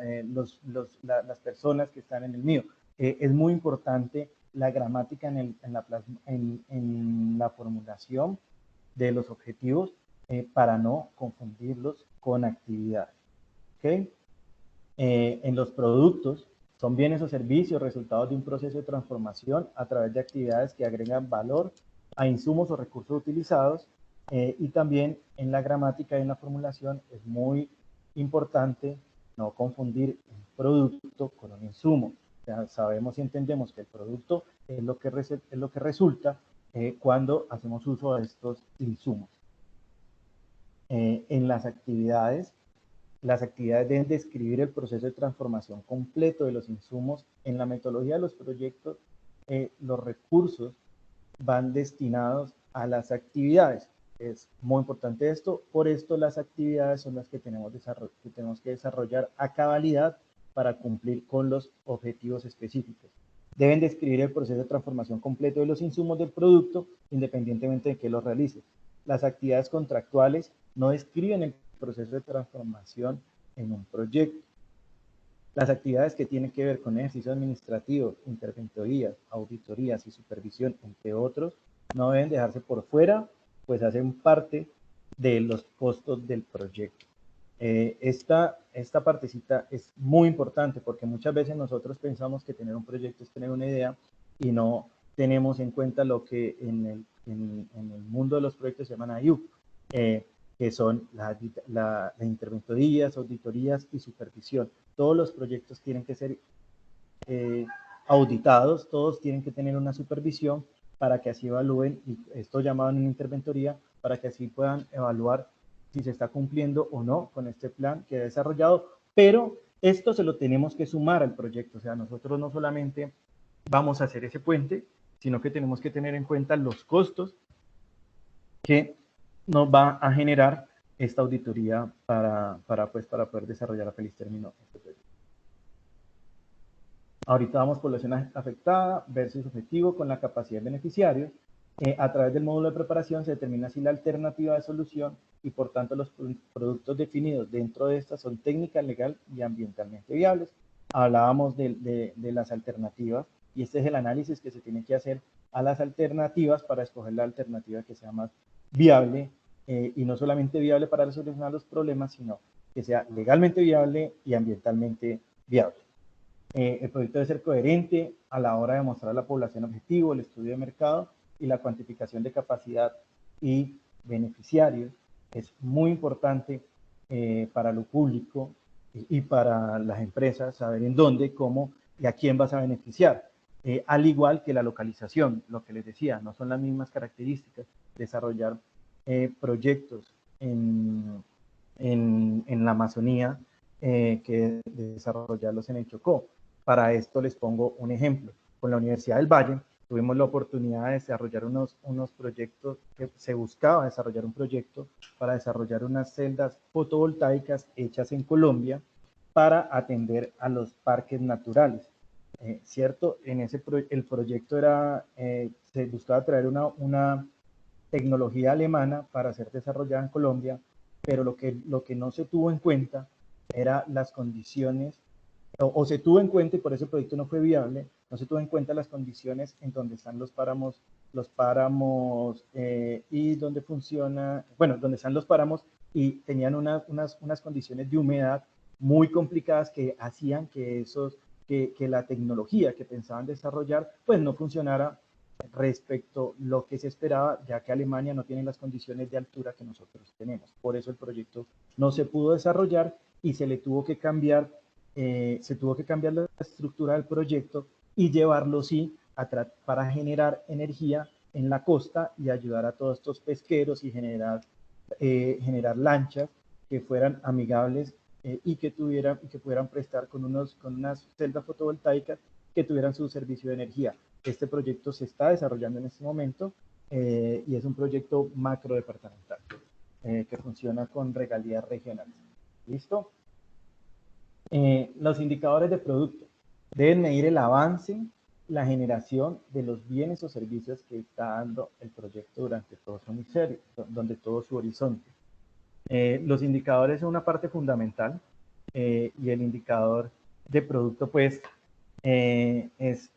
personas que están en el mío. Es muy importante la gramática en la formulación de los objetivos para no confundirlos con actividades. ¿Okay? En los productos son bienes o servicios resultados de un proceso de transformación a través de actividades que agregan valor a insumos o recursos utilizados, y también en la gramática y en la formulación es muy importante no confundir un producto con un insumo. O sea, sabemos y entendemos que el producto es lo que resulta cuando hacemos uso de estos insumos. En las actividades deben describir el proceso de transformación completo de los insumos. En la metodología de los proyectos, los recursos van destinados a las actividades. Es muy importante esto, por esto las actividades son las que tenemos que desarrollar a cabalidad para cumplir con los objetivos específicos. Deben describir el proceso de transformación completo de los insumos del producto, independientemente de que lo realice. Las actividades contractuales no describen el proceso de transformación en un proyecto. Las actividades que tienen que ver con ejercicio administrativo, interventorías, auditorías y supervisión, entre otros, no deben dejarse por fuera, pues hacen parte de los costos del proyecto. Esta partecita es muy importante porque muchas veces nosotros pensamos que tener un proyecto es tener una idea y no tenemos en cuenta lo que en el mundo de los proyectos se llaman AIUC, que son las interventorías, auditorías y supervisión. Todos los proyectos tienen que ser auditados, todos tienen que tener una supervisión para que así evalúen, y esto llamado en una interventoría, para que así puedan evaluar si se está cumpliendo o no con este plan que ha desarrollado, pero Esto se lo tenemos que sumar al proyecto, o sea, nosotros no solamente vamos a hacer ese puente, sino que tenemos que tener en cuenta los costos que nos va a generar esta auditoría para poder desarrollar a feliz término este proyecto. Ahorita vamos por población afectada versus objetivo con la capacidad de beneficiarios. A través del módulo de preparación se determina si la alternativa de solución y por tanto los productos definidos dentro de esta son técnica, legal y ambientalmente viables. Hablábamos de las alternativas y este es el análisis que se tiene que hacer a las alternativas para escoger la alternativa que sea más viable y no solamente viable para solucionar los problemas, sino que sea legalmente viable y ambientalmente viable. El proyecto debe ser coherente a la hora de mostrar la población objetivo, el estudio de mercado y la cuantificación de capacidad y beneficiarios. Es muy importante para lo público y para las empresas saber en dónde, cómo y a quién vas a beneficiar. Al igual que la localización, lo que les decía, no son las mismas características. Desarrollar proyectos en la Amazonía que desarrollarlos en el Chocó. Para esto les pongo un ejemplo. Con la Universidad del Valle tuvimos la oportunidad de desarrollar unos proyectos, que se buscaba desarrollar un proyecto para desarrollar unas celdas fotovoltaicas hechas en Colombia para atender a los parques naturales. ¿Cierto? En el proyecto era, se buscaba traer una tecnología alemana para ser desarrollada en Colombia, pero lo que no se tuvo en cuenta era las condiciones, o se tuvo en cuenta y por eso el proyecto no fue viable, no se tuvo en cuenta las condiciones en donde están los páramos y donde funciona, bueno, donde están los páramos y tenían unas condiciones de humedad muy complicadas que hacían que la tecnología que pensaban desarrollar pues no funcionara respecto a lo que se esperaba, ya que Alemania no tiene las condiciones de altura que nosotros tenemos. Por eso el proyecto no se pudo desarrollar y se le tuvo que cambiar, la estructura del proyecto y llevarlo sí para generar energía en la costa y ayudar a todos estos pesqueros y generar lanchas que fueran amigables y que pudieran prestar con unas celdas fotovoltaicas que tuvieran su servicio de energía. Este proyecto se está desarrollando en este momento y es un proyecto macrodepartamental que funciona con regalías regionales. ¿Listo? Los indicadores de producto deben medir el avance, la generación de los bienes o servicios que está dando el proyecto durante todo su horizonte. Los indicadores son una parte fundamental y el indicador de producto pues es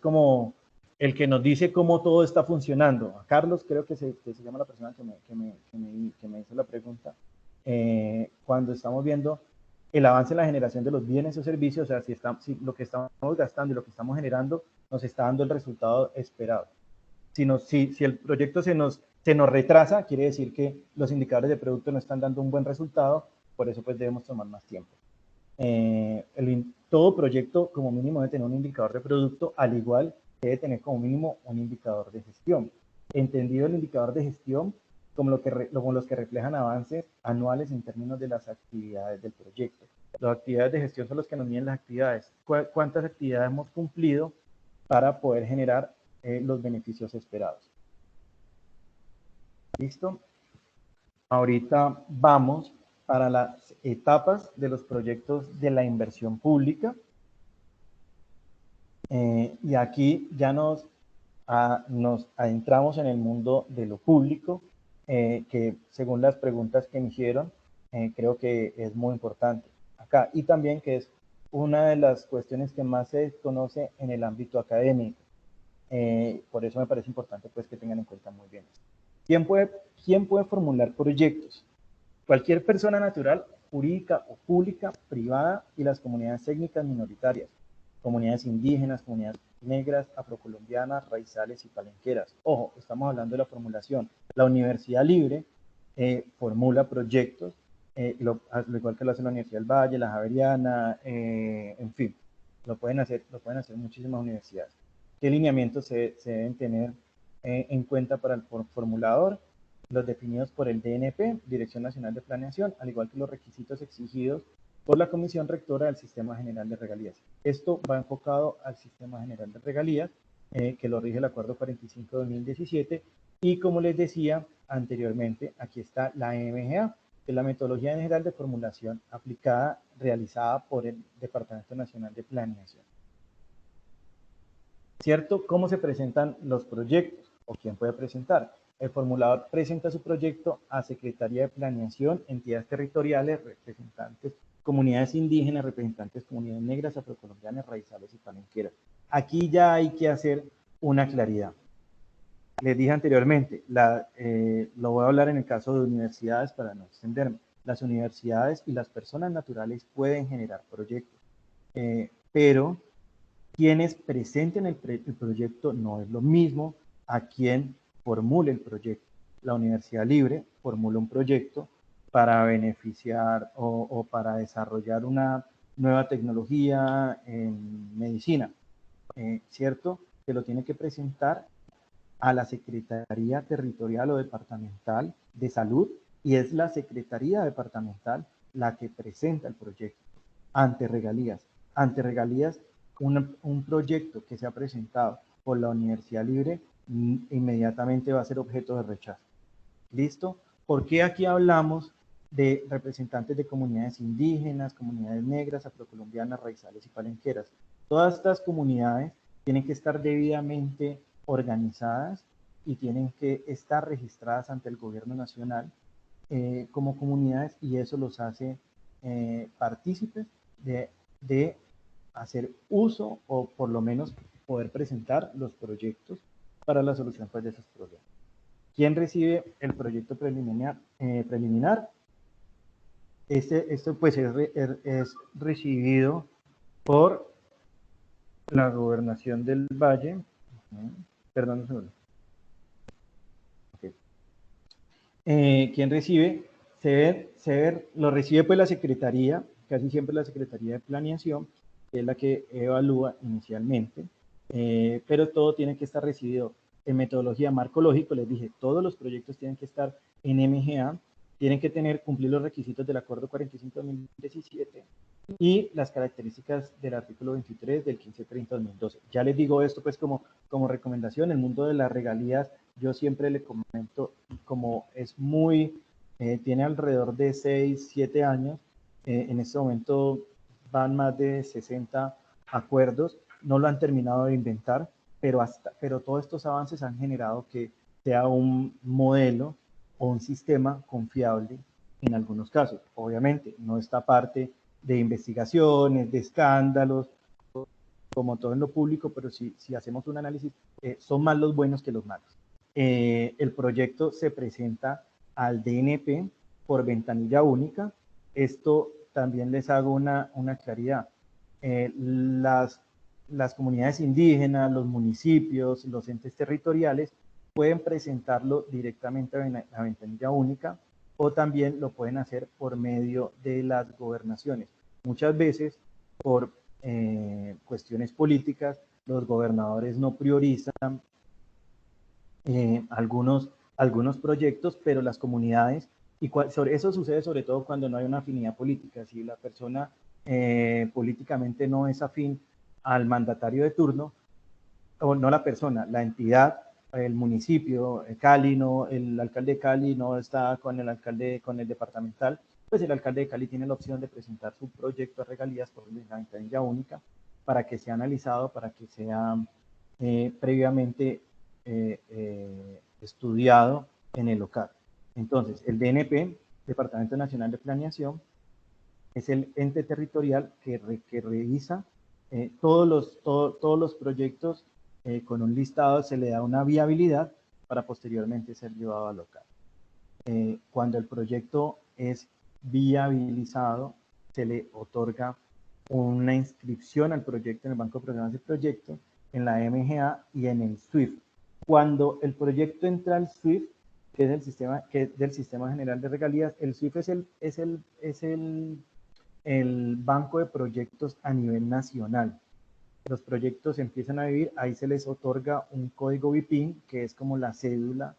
como el que nos dice cómo todo está funcionando. A Carlos, creo que se llama la persona que me hizo la pregunta. Cuando estamos viendo el avance en la generación de los bienes o servicios, o sea, si lo que estamos gastando y lo que estamos generando nos está dando el resultado esperado. Si el proyecto se nos retrasa, quiere decir que los indicadores de producto no están dando un buen resultado, por eso pues debemos tomar más tiempo. Todo proyecto como mínimo debe tener un indicador de producto, al igual que debe tener como mínimo un indicador de gestión. Entendido el indicador de gestión como los que reflejan avances anuales en términos de las actividades del proyecto. Las actividades de gestión son los que nos miden las actividades. ¿Cuántas actividades hemos cumplido para poder generar los beneficios esperados? ¿Listo? Ahorita vamos para las etapas de los proyectos de la inversión pública. Y aquí ya nos adentramos en el mundo de lo público, que según las preguntas que me hicieron, creo que es muy importante acá. Y también que es una de las cuestiones que más se desconoce en el ámbito académico. Por eso me parece importante pues, que tengan en cuenta muy bien esto. ¿Quién puede formular proyectos? Cualquier persona natural, jurídica o pública, privada y las comunidades étnicas minoritarias, comunidades indígenas, comunidades negras, afrocolombianas, raizales y palenqueras. Ojo, estamos hablando de la formulación. La Universidad Libre formula proyectos, al igual que lo hace la Universidad del Valle, la Javeriana, en fin, lo pueden hacer muchísimas universidades. ¿Qué lineamientos se deben tener en cuenta para el formulador? Los definidos por el DNP, Dirección Nacional de Planeación, al igual que los requisitos exigidos por la Comisión Rectora del Sistema General de Regalías. Esto va enfocado al Sistema General de Regalías, que lo rige el Acuerdo 45 de 2017, y como les decía anteriormente, aquí está la MGA, que es la Metodología General de Formulación Aplicada, realizada por el Departamento Nacional de Planeación. ¿Cierto? ¿Cómo se presentan los proyectos? ¿O quién puede presentar? El formulador presenta su proyecto a Secretaría de Planeación, entidades territoriales, representantes, comunidades indígenas, representantes, comunidades negras, afrocolombianas, raizales y palenqueras. Aquí ya hay que hacer una claridad. Les dije anteriormente, lo voy a hablar en el caso de universidades para no extenderme. Las universidades y las personas naturales pueden generar proyectos, pero quienes presenten el proyecto no es lo mismo a quien formule el proyecto. La Universidad Libre formula un proyecto para beneficiar o para desarrollar una nueva tecnología en medicina, ¿cierto? Que lo tiene que presentar a la Secretaría Territorial o Departamental de Salud, y es la Secretaría Departamental la que presenta el proyecto ante regalías. Ante regalías, un proyecto que se ha presentado por la Universidad Libre inmediatamente va a ser objeto de rechazo. ¿Listo? ¿Por qué aquí hablamos de representantes de comunidades indígenas, comunidades negras, afrocolombianas, raizales y palenqueras? Todas estas comunidades tienen que estar debidamente organizadas y tienen que estar registradas ante el gobierno nacional como comunidades, y eso los hace partícipes de hacer uso o por lo menos poder presentar los proyectos para la solución pues, de esos problemas. ¿Quién recibe el proyecto preliminar? Esto pues es recibido por la Gobernación del Valle. Perdón un segundo. Okay. ¿Quién recibe? Lo recibe pues la Secretaría, casi siempre la Secretaría de Planeación, que es la que evalúa inicialmente, pero todo tiene que estar recibido en metodología marco lógico. Les dije, todos los proyectos tienen que estar en MGA, tienen que cumplir los requisitos del Acuerdo 45 de 2017 y las características del artículo 23 del 1530-2012. Ya les digo esto pues como recomendación. El mundo de las regalías, yo siempre le comento, como es tiene alrededor de 6, 7 años, en este momento van más de 60 acuerdos, no lo han terminado de inventar, pero todos estos avances han generado que sea un modelo o un sistema confiable en algunos casos. Obviamente, no está parte de investigaciones, de escándalos, como todo en lo público, pero si hacemos un análisis, son más los buenos que los malos. El proyecto se presenta al DNP por ventanilla única. Esto también les hago una claridad. Las comunidades indígenas, los municipios, los entes territoriales pueden presentarlo directamente a la ventanilla única, o también lo pueden hacer por medio de las gobernaciones. Muchas veces, por cuestiones políticas, los gobernadores no priorizan algunos proyectos, pero las comunidades, eso sucede sobre todo cuando no hay una afinidad política. Si la persona políticamente no es afín al mandatario de turno, o no la persona, la entidad, el municipio, Cali, el alcalde de Cali no está con el alcalde, con el departamental, pues el alcalde de Cali tiene la opción de presentar su proyecto de regalías por la ventanilla única para que sea analizado, para que sea previamente estudiado en el local. Entonces, el DNP, Departamento Nacional de Planeación, es el ente territorial que revisa todos los proyectos con un listado, se le da una viabilidad para posteriormente ser llevado al local. Cuando el proyecto es viabilizado, se le otorga una inscripción al proyecto en el Banco de Programas de Proyecto, en la MGA y en el SWIFT. Cuando el proyecto entra al SWIFT, que es del Sistema General de Regalías, el SWIFT es el banco de proyectos a nivel nacional. Los proyectos empiezan a vivir, ahí se les otorga un código BIPIN, que es como la cédula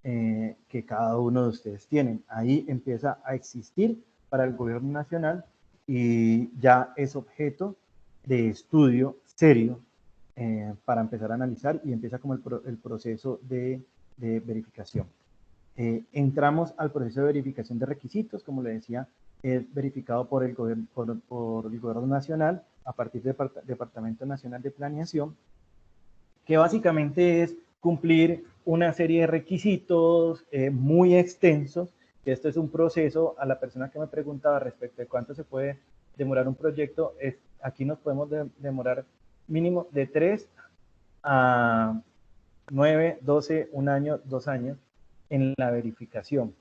que cada uno de ustedes tienen. Ahí empieza a existir para el gobierno nacional y ya es objeto de estudio serio para empezar a analizar y empieza como el proceso de verificación. Entramos al proceso de verificación de requisitos, como le decía, es verificado por el gobierno nacional a partir del Departamento Nacional de Planeación, que básicamente es cumplir una serie de requisitos muy extensos, que esto es un proceso. A la persona que me preguntaba respecto de cuánto se puede demorar un proyecto, aquí nos podemos demorar mínimo de 3 a 9, 12, 1 año, 2 años en la verificación.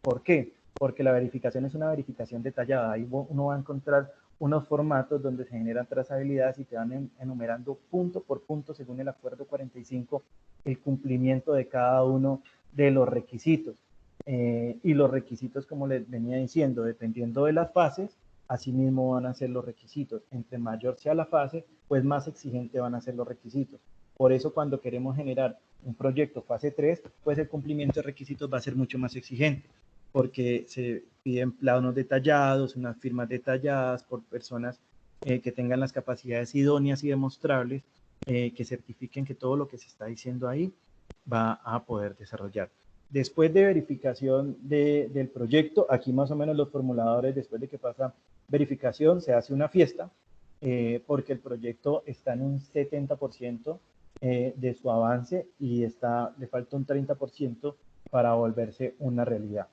¿Por qué? Porque la verificación es una verificación detallada. Ahí uno va a encontrar unos formatos donde se generan trazabilidades y te van enumerando punto por punto, según el acuerdo 45, el cumplimiento de cada uno de los requisitos. Y los requisitos, como les venía diciendo, dependiendo de las fases, asimismo van a ser los requisitos. Entre mayor sea la fase, pues más exigente van a ser los requisitos. Por eso cuando queremos generar un proyecto fase 3, pues el cumplimiento de requisitos va a ser mucho más exigente, porque se piden planos detallados, unas firmas detalladas por personas que tengan las capacidades idóneas y demostrables, que certifiquen que todo lo que se está diciendo ahí va a poder desarrollar. Después de verificación del proyecto, aquí más o menos los formuladores, después de que pasa verificación, se hace una fiesta, porque el proyecto está en un 70% de su avance y le falta un 30% para volverse una realidad.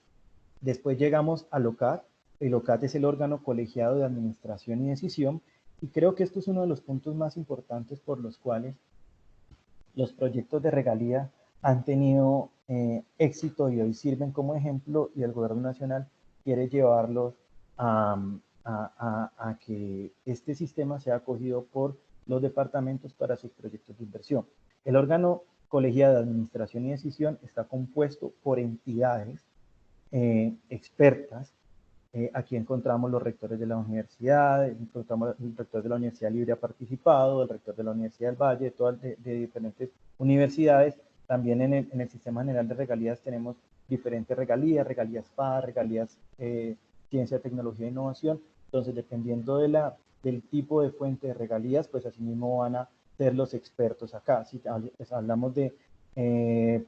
Después llegamos al OCAD. El OCAD es el órgano colegiado de administración y decisión, y creo que esto es uno de los puntos más importantes por los cuales los proyectos de regalía han tenido éxito y hoy sirven como ejemplo, y el gobierno nacional quiere llevarlos a que este sistema sea acogido por los departamentos para sus proyectos de inversión. El órgano colegiado de administración y decisión está compuesto por entidades expertas. Aquí encontramos los rectores de la universidad, encontramos el rector de la Universidad Libre ha participado, el rector de la Universidad del Valle, de diferentes universidades. También en el Sistema General de Regalías tenemos diferentes regalías, regalías FA, regalías Ciencia, Tecnología e Innovación. Entonces, dependiendo del tipo de fuente de regalías, pues así mismo van a ser los expertos acá. Si hablamos de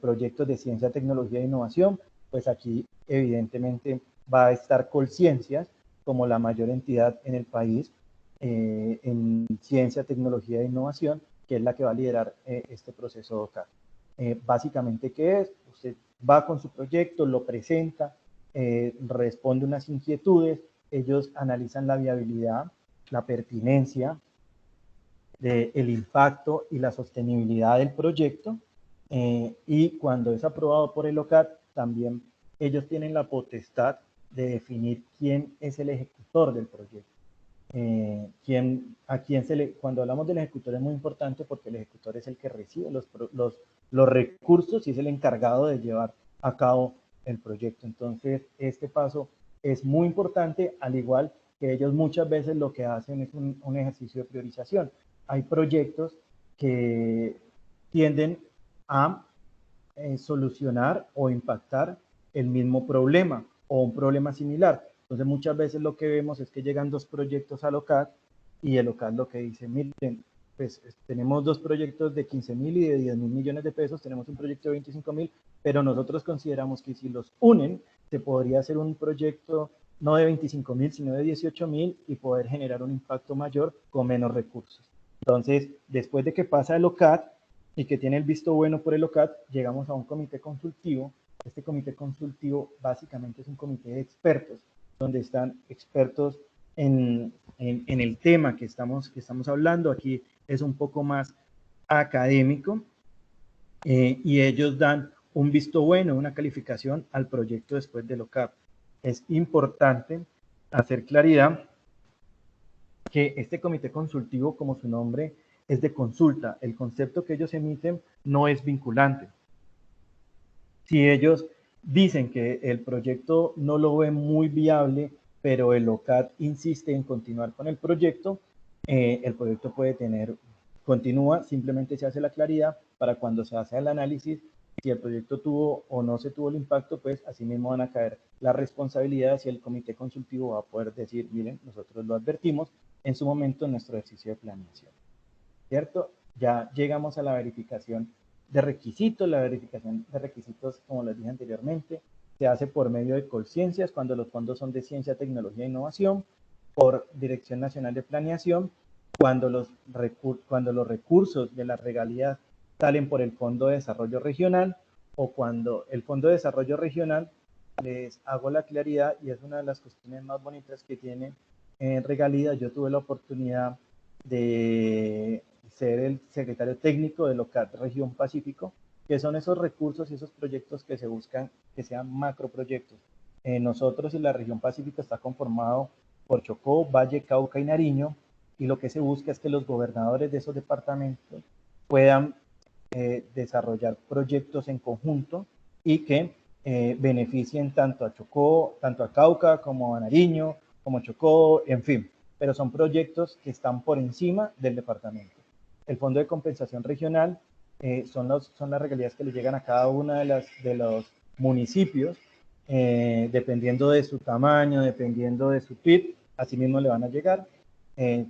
proyectos de Ciencia, Tecnología e Innovación, pues aquí evidentemente va a estar Colciencias como la mayor entidad en el país en ciencia, tecnología e innovación, que es la que va a liderar este proceso de OCAD. Básicamente, ¿qué es? Usted va con su proyecto, lo presenta, responde unas inquietudes, ellos analizan la viabilidad, la pertinencia, el impacto y la sostenibilidad del proyecto, y cuando es aprobado por el OCAD, también ellos tienen la potestad de definir quién es el ejecutor del proyecto. Cuando hablamos del ejecutor es muy importante porque el ejecutor es el que recibe los recursos y es el encargado de llevar a cabo el proyecto. Entonces, este paso es muy importante, al igual que ellos muchas veces lo que hacen es un ejercicio de priorización. Hay proyectos que tienden a solucionar o impactar el mismo problema o un problema similar. Entonces muchas veces lo que vemos es que llegan dos proyectos al OCAD y el OCAD lo que dice, miren, pues tenemos dos proyectos de 15.000 y de 10.000 millones de pesos, tenemos un proyecto de 25.000, pero nosotros consideramos que si los unen, se podría hacer un proyecto no de 25.000, sino de 18.000 y poder generar un impacto mayor con menos recursos. Entonces, después de que pasa el OCAD y que tiene el visto bueno por el OCAD, llegamos a un comité consultivo. Este comité consultivo básicamente es un comité de expertos, donde están expertos en el tema que estamos hablando. Aquí es un poco más académico, y ellos dan un visto bueno, una calificación al proyecto después del OCAD. Es importante hacer claridad que este comité consultivo, como su nombre, es de consulta. El concepto que ellos emiten no es vinculante. Si ellos dicen que el proyecto no lo ven muy viable, pero el OCAD insiste en continuar con el proyecto continúa, simplemente se hace la claridad para cuando se hace el análisis, si el proyecto tuvo o no se tuvo el impacto, pues así mismo van a caer las responsabilidades y el comité consultivo va a poder decir, miren, nosotros lo advertimos en su momento en nuestro ejercicio de planeación, ¿cierto? Ya llegamos a la verificación de requisitos. La verificación de requisitos, como les dije anteriormente, se hace por medio de Colciencias, cuando los fondos son de Ciencia, Tecnología e Innovación, por Dirección Nacional de Planeación, cuando los recursos de las regalías salen por el Fondo de Desarrollo Regional, o cuando el Fondo de Desarrollo Regional, les hago la claridad, y es una de las cuestiones más bonitas que tiene en regalías. Yo tuve la oportunidad de ser el secretario técnico del OCAT Región Pacífico, que son esos recursos y esos proyectos que se buscan que sean macroproyectos. Nosotros y la Región Pacífico está conformado por Chocó, Valle, Cauca y Nariño, y lo que se busca es que los gobernadores de esos departamentos puedan desarrollar proyectos en conjunto y que beneficien tanto a Chocó, tanto a Cauca como a Nariño, como Chocó, en fin, pero son proyectos que están por encima del departamento. El Fondo de Compensación Regional son las regalías que le llegan a cada uno de los municipios, dependiendo de su tamaño, dependiendo de su PIB, así mismo le van a llegar.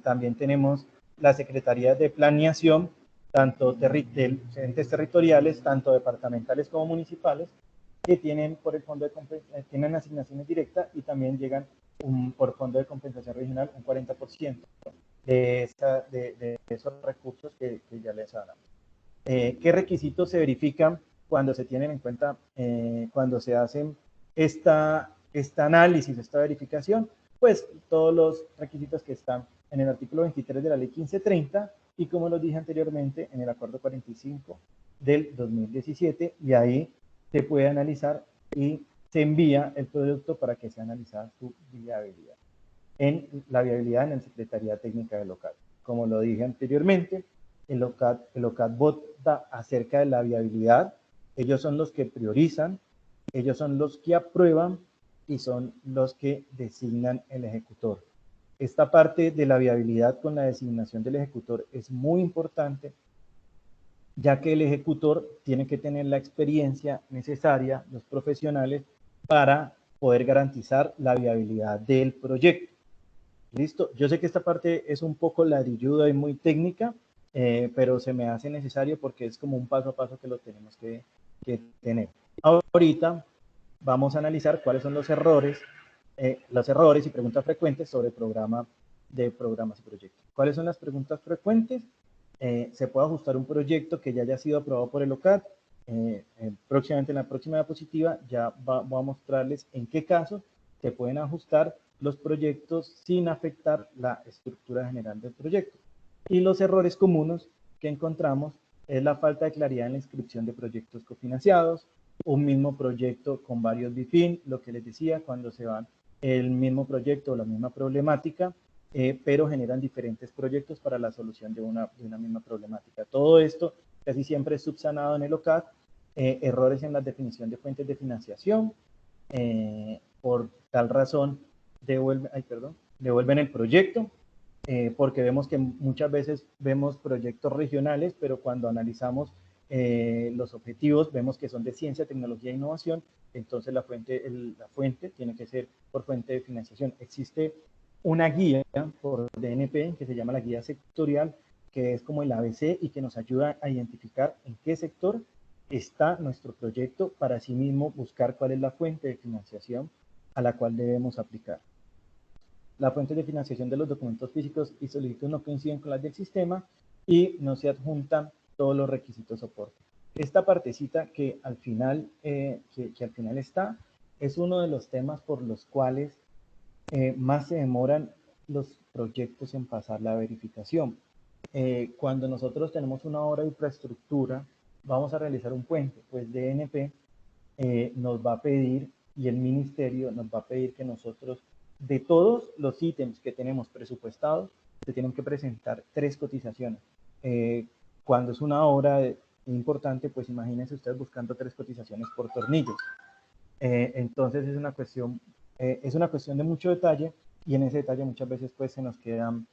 También tenemos las secretarías de planeación, tanto de entes territoriales, tanto departamentales como municipales, que tienen por el fondo de tienen asignaciones directas y también llegan por Fondo de Compensación Regional un 40% de esos recursos que ya les hablamos. ¿Qué requisitos se verifican cuando se tienen en cuenta, cuando se hacen este análisis, esta verificación? Pues todos los requisitos que están en el artículo 23 de la ley 1530 y, como lo dije anteriormente, en el acuerdo 45 del 2017, y ahí se puede analizar y se envía el producto para que sea analizada su viabilidad. La viabilidad en la Secretaría Técnica del OCAT. Como lo dije anteriormente, el OCAT vota acerca de la viabilidad. Ellos son los que priorizan, ellos son los que aprueban y son los que designan el ejecutor. Esta parte de la viabilidad con la designación del ejecutor es muy importante, ya que el ejecutor tiene que tener la experiencia necesaria, los profesionales, para poder garantizar la viabilidad del proyecto. ¿Listo? Yo sé que esta parte es un poco ladrilluda y muy técnica, pero se me hace necesario porque es como un paso a paso que lo tenemos que tener. Ahorita vamos a analizar cuáles son los errores y preguntas frecuentes sobre programas y proyectos. ¿Cuáles son las preguntas frecuentes? Se puede ajustar un proyecto que ya haya sido aprobado por el OCAT. Próximamente en la próxima diapositiva ya voy a mostrarles en qué casos se pueden ajustar los proyectos sin afectar la estructura general del proyecto. Y los errores comunes que encontramos es la falta de claridad en la inscripción de proyectos cofinanciados, un mismo proyecto con varios BIFIN, lo que les decía, cuando se van el mismo proyecto o la misma problemática, pero generan diferentes proyectos para la solución de una misma problemática. Todo esto casi siempre es subsanado en el OCAT. Errores en la definición de fuentes de financiación, por tal razón devuelven el proyecto, porque vemos que muchas veces vemos proyectos regionales, pero cuando analizamos los objetivos vemos que son de ciencia, tecnología e innovación, entonces la fuente tiene que ser por fuente de financiación. Existe una guía por DNP que se llama la guía sectorial, que es como el ABC y que nos ayuda a identificar en qué sector está nuestro proyecto para así mismo buscar cuál es la fuente de financiación a la cual debemos aplicar. La fuente de financiación de los documentos físicos y solicitudes no coinciden con las del sistema y no se adjuntan todos los requisitos de soporte. Esta partecita que al final, está, es uno de los temas por los cuales más se demoran los proyectos en pasar la verificación. Cuando nosotros tenemos una obra de infraestructura, vamos a realizar un puente, pues DNP nos va a pedir y el ministerio nos va a pedir que nosotros, de todos los ítems que tenemos presupuestados, se tienen que presentar 3 cotizaciones. Cuando es una obra importante, pues imagínense ustedes buscando 3 cotizaciones por tornillos. Entonces es una cuestión de mucho detalle, y en ese detalle muchas veces pues se nos quedan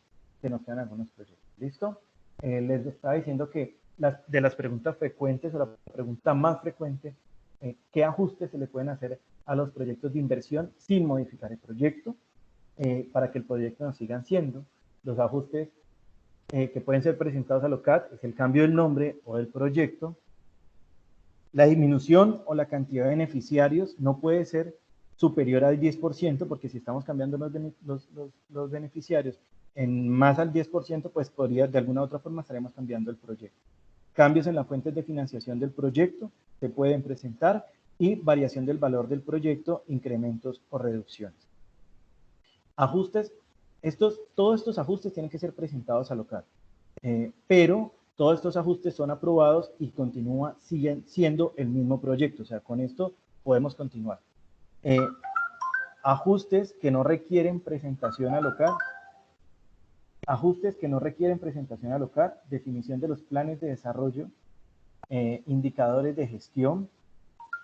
algunos proyectos. ¿Listo? Les estaba diciendo que de las preguntas frecuentes o la pregunta más frecuente, ¿qué ajustes se le pueden hacer a los proyectos de inversión sin modificar el proyecto para que el proyecto nos sigan siendo? Los ajustes que pueden ser presentados a LOCAT es el cambio del nombre o del proyecto, la disminución o la cantidad de beneficiarios no puede ser superior al 10%, porque si estamos cambiando los beneficiarios en más al 10%, pues podría, de alguna u otra forma, estaremos cambiando el proyecto. Cambios en las fuentes de financiación del proyecto se pueden presentar y variación del valor del proyecto, incrementos o reducciones. Ajustes, todos estos ajustes tienen que ser presentados a LOCAT, pero todos estos ajustes son aprobados y siguen siendo el mismo proyecto, o sea, con esto podemos continuar. Ajustes que no requieren presentación a LOCAT. Ajustes que no requieren presentación a LOCAT, definición de los planes de desarrollo, indicadores de gestión,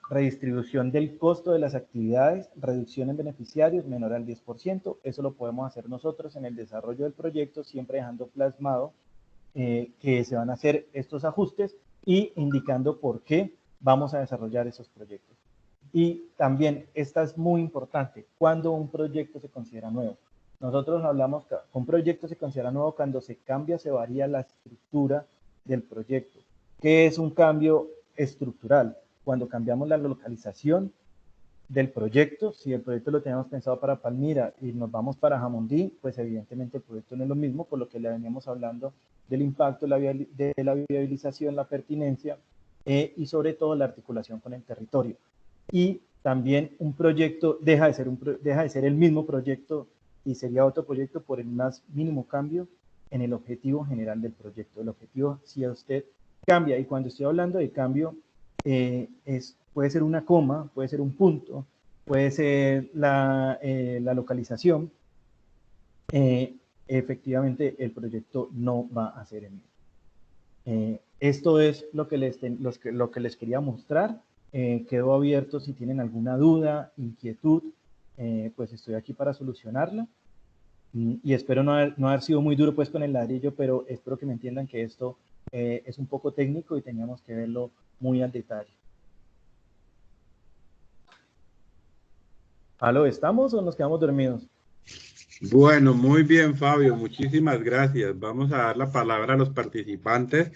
redistribución del costo de las actividades, reducción en beneficiarios menor al 10%. Eso lo podemos hacer nosotros en el desarrollo del proyecto, siempre dejando plasmado que se van a hacer estos ajustes y indicando por qué vamos a desarrollar esos proyectos. Y también, esta es muy importante, cuando un proyecto se considera nuevo. Nosotros hablamos que un proyecto se considera nuevo cuando se cambia, se varía la estructura del proyecto. ¿Qué es un cambio estructural? Cuando cambiamos la localización del proyecto, si el proyecto lo teníamos pensado para Palmira y nos vamos para Jamundí, pues evidentemente el proyecto no es lo mismo, por lo que le veníamos hablando del impacto, de la viabilización, la pertinencia y sobre todo la articulación con el territorio. Y también un proyecto deja de ser el mismo proyecto y sería otro proyecto por el más mínimo cambio en el objetivo general del proyecto. El objetivo, si a usted cambia, y cuando estoy hablando de cambio, puede ser una coma, puede ser un punto, puede ser la localización, efectivamente el proyecto no va a ser el mismo. Esto es lo que les quería mostrar. Quedo abierto si tienen alguna duda, inquietud, pues estoy aquí para solucionarla. Y espero no haber sido muy duro pues con el ladrillo, pero espero que me entiendan que esto es un poco técnico y teníamos que verlo muy al detalle. ¿Aló, estamos o nos quedamos dormidos? Bueno, muy bien, Fabio, muchísimas gracias. Vamos a dar la palabra a los participantes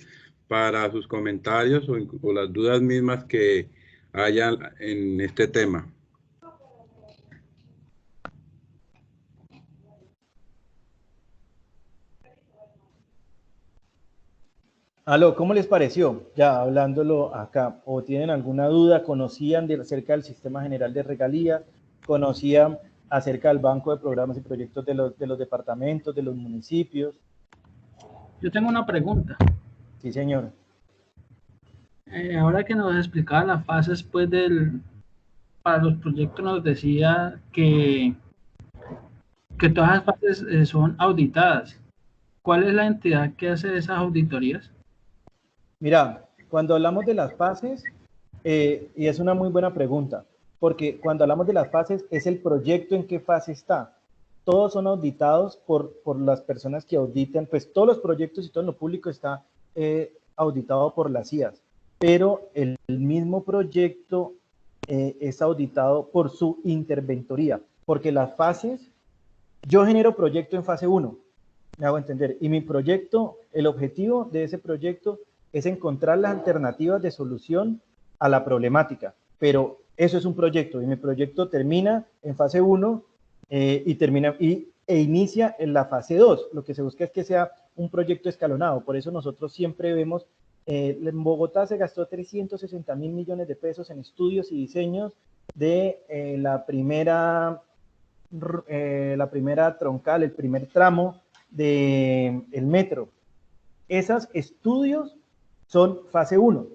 para sus comentarios o las dudas mismas que hayan en este tema. Aló, ¿cómo les pareció? Ya hablándolo acá, ¿o tienen alguna duda? ¿Conocían acerca del Sistema General de Regalías? ¿Conocían acerca del Banco de Programas y Proyectos de los departamentos, de los municipios? Yo tengo una pregunta. Sí, señor. Ahora que nos explicaba las fases, pues, para los proyectos nos decía que todas las fases son auditadas. ¿Cuál es la entidad que hace esas auditorías? Mira, cuando hablamos de las fases, y es una muy buena pregunta, porque cuando hablamos de las fases, es el proyecto en qué fase está. Todos son auditados por las personas que auditan, pues todos los proyectos y todo lo público está auditado por las CIAs, pero el mismo proyecto es auditado por su interventoría, porque las fases, yo genero proyecto en fase 1, me hago entender, y mi proyecto, el objetivo de ese proyecto es encontrar las alternativas de solución a la problemática, pero eso es un proyecto, y mi proyecto termina en fase 1 e inicia en la fase 2. Lo que se busca es que sea un proyecto escalonado, por eso nosotros siempre vemos, en Bogotá se gastó 360.000 millones de pesos en estudios y diseños de la primera troncal, el primer tramo del metro. Esos estudios son fase 1,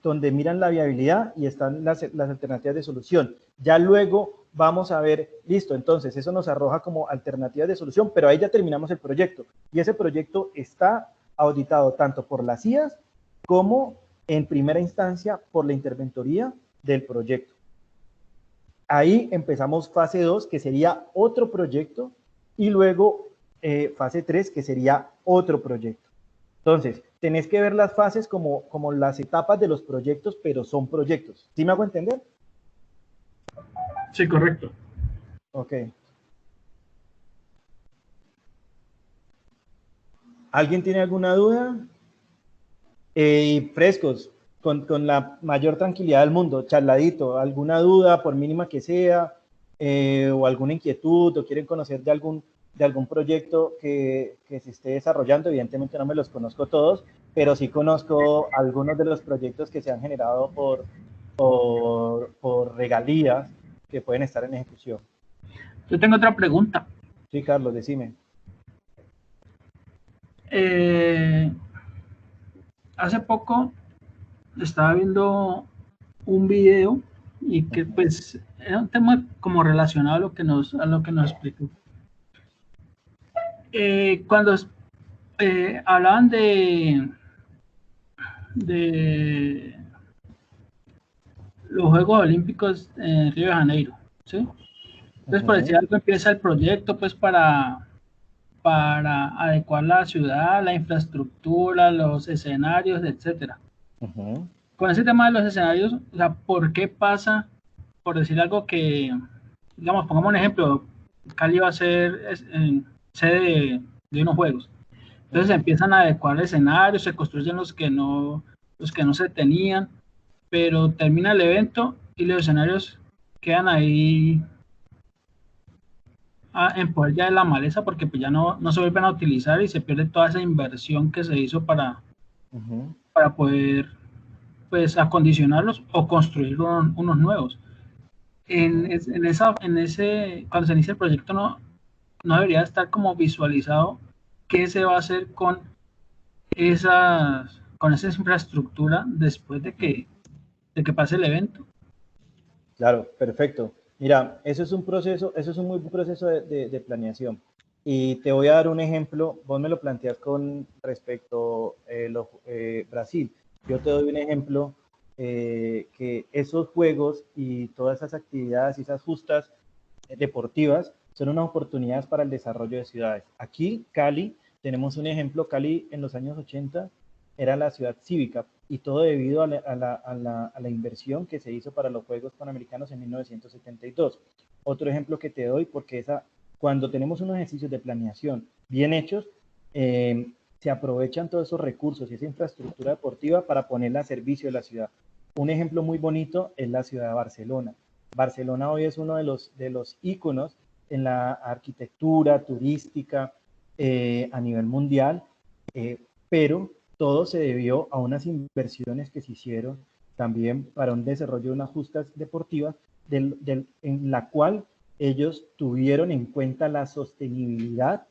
donde miran la viabilidad y están las alternativas de solución. Ya luego vamos a ver, listo, entonces eso nos arroja como alternativas de solución, pero ahí ya terminamos el proyecto. Y ese proyecto está auditado tanto por las CIAs como en primera instancia por la interventoría del proyecto. Ahí empezamos fase 2, que sería otro proyecto, y luego fase 3, que sería otro proyecto. Entonces, tenés que ver las fases como las etapas de los proyectos, pero son proyectos. ¿Sí me hago entender? Sí, correcto. Ok. ¿Alguien tiene alguna duda? Y frescos, con la mayor tranquilidad del mundo, charladito, alguna duda, por mínima que sea, o alguna inquietud, o quieren conocer de algún proyecto que se esté desarrollando. Evidentemente no me los conozco todos, pero sí conozco algunos de los proyectos que se han generado por regalías que pueden estar en ejecución. Yo tengo otra pregunta. Sí, Carlos, decime. Hace poco estaba viendo un video y que pues era un tema como relacionado a lo que nos explicó. Cuando hablaban de los Juegos Olímpicos en Río de Janeiro, ¿sí? Entonces, por decir algo, empieza el proyecto pues para adecuar la ciudad, la infraestructura, los escenarios, etcétera. Con ese tema de los escenarios, o sea, ¿por qué pasa, por decir algo que, digamos, pongamos un ejemplo, Cali va a ser sede de unos juegos? Entonces se empiezan a adecuar escenarios, se construyen los que no se tenían, pero termina el evento y los escenarios quedan ahí en poder ya de la maleza, porque pues ya no se vuelven a utilizar y se pierde toda esa inversión que se hizo para poder pues acondicionarlos o construir unos nuevos. Cuando se inicia el proyecto no debería estar como visualizado qué se va a hacer con esa infraestructura después de que pase el evento. Claro, perfecto. Mira, eso es un muy buen proceso de planeación. Y te voy a dar un ejemplo. Vos me lo planteas con respecto a Brasil. Yo te doy un ejemplo que esos juegos y todas esas actividades y esas justas deportivas son unas oportunidades para el desarrollo de ciudades. Aquí, Cali, tenemos un ejemplo. Cali en los años 80 era la ciudad cívica, y todo debido a la inversión que se hizo para los Juegos Panamericanos en 1972. Otro ejemplo que te doy, porque cuando tenemos unos ejercicios de planeación bien hechos, se aprovechan todos esos recursos y esa infraestructura deportiva para ponerla a servicio de la ciudad. Un ejemplo muy bonito es la ciudad de Barcelona. Barcelona hoy es uno de los íconos en la arquitectura turística a nivel mundial, pero todo se debió a unas inversiones que se hicieron también para un desarrollo de unas justas deportivas, en la cual ellos tuvieron en cuenta la sostenibilidad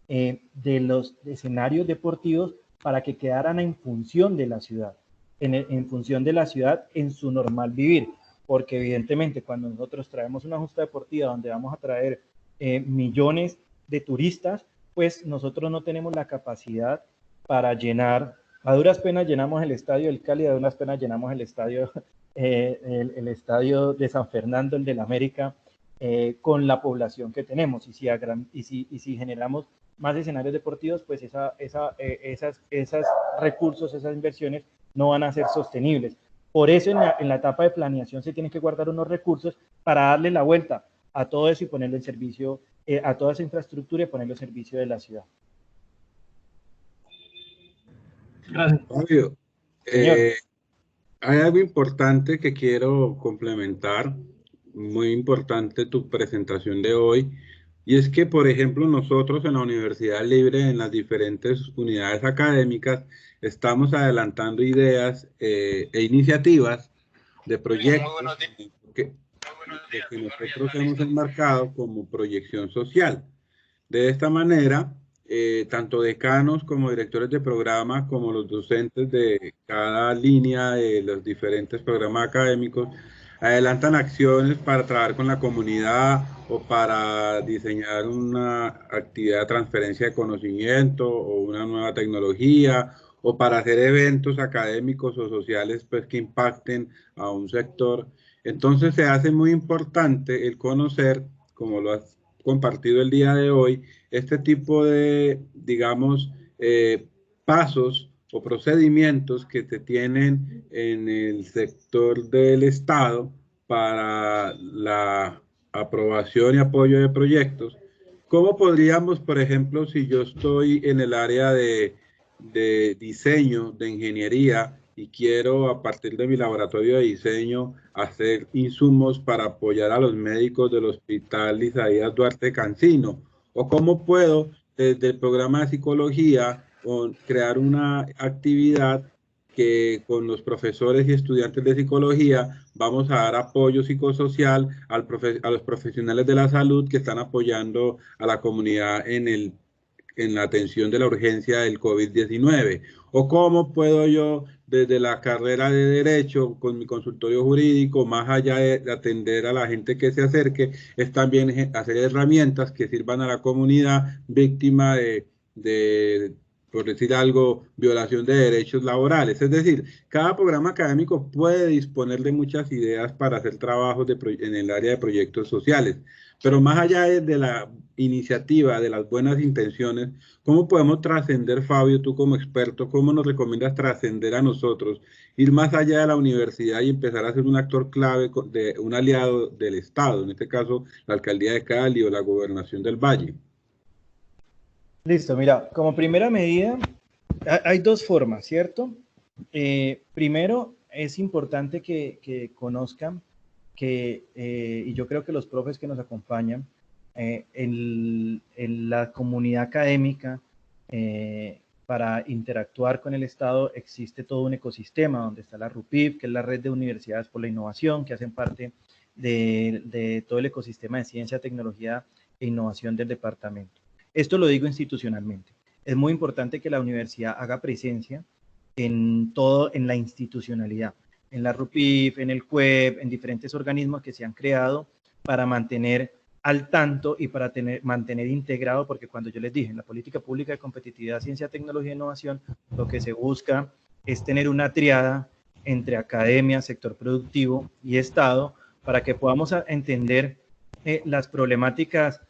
de los escenarios deportivos para que quedaran en función de la ciudad, en función de la ciudad en su normal vivir. Porque evidentemente cuando nosotros traemos una justa deportiva donde vamos a traer millones de turistas, pues nosotros no tenemos la capacidad para llenar. A duras penas llenamos el estadio del Cali, a duras penas llenamos el estadio de San Fernando, el del América, con la población que tenemos. Y si generamos más escenarios deportivos, pues esos recursos, esas inversiones no van a ser sostenibles. Por eso en la etapa de planeación se tienen que guardar unos recursos para darle la vuelta a todo eso y ponerlo en servicio, a toda esa infraestructura y ponerlo en servicio de la ciudad. Gracias. Fabio, hay algo importante que quiero complementar, muy importante tu presentación de hoy, y es que, por ejemplo, nosotros en la Universidad Libre, en las diferentes unidades académicas, estamos adelantando ideas e iniciativas de proyectos que nosotros hemos enmarcado como proyección social. De esta manera, tanto decanos como directores de programa, como los docentes de cada línea de los diferentes programas académicos, adelantan acciones para trabajar con la comunidad o para diseñar una actividad de transferencia de conocimiento o una nueva tecnología, o para hacer eventos académicos o sociales pues, que impacten a un sector. Entonces se hace muy importante el conocer, como lo has compartido el día de hoy, este tipo de, digamos, pasos o procedimientos que se tienen en el sector del Estado para la aprobación y apoyo de proyectos. ¿Cómo podríamos, por ejemplo, si yo estoy en el área de diseño, de ingeniería, y quiero a partir de mi laboratorio de diseño hacer insumos para apoyar a los médicos del Hospital Isaías Duarte Cancino? ¿O cómo puedo desde el programa de psicología crear una actividad que con los profesores y estudiantes de psicología vamos a dar apoyo psicosocial a los profesionales de la salud que están apoyando a la comunidad en la atención de la urgencia del COVID-19? ¿O cómo puedo yo, desde la carrera de Derecho, con mi consultorio jurídico, más allá de atender a la gente que se acerque, es también hacer herramientas que sirvan a la comunidad víctima de, por decir algo, violación de derechos laborales? Es decir, cada programa académico puede disponer de muchas ideas para hacer trabajos en el área de proyectos sociales. Pero más allá de la iniciativa, de las buenas intenciones, ¿cómo podemos trascender, Fabio, tú como experto? ¿Cómo nos recomiendas trascender a nosotros, ir más allá de la universidad y empezar a ser un actor clave, un aliado del Estado, en este caso la Alcaldía de Cali o la Gobernación del Valle? Listo, mira, como primera medida, hay dos formas, ¿cierto? Primero, es importante que conozcan y yo creo que los profes que nos acompañan en la comunidad académica, para interactuar con el Estado, existe todo un ecosistema donde está la RUPIP, que es la Red de Universidades por la Innovación, que hacen parte de todo el ecosistema de ciencia, tecnología e innovación del departamento. Esto lo digo institucionalmente. Es muy importante que la universidad haga presencia en la institucionalidad, en la RUPIF, en el CUEP, en diferentes organismos que se han creado para mantener al tanto y para mantener integrado, porque cuando yo les dije, en la política pública de competitividad, ciencia, tecnología e innovación, lo que se busca es tener una triada entre academia, sector productivo y Estado, para que podamos entender las problemáticas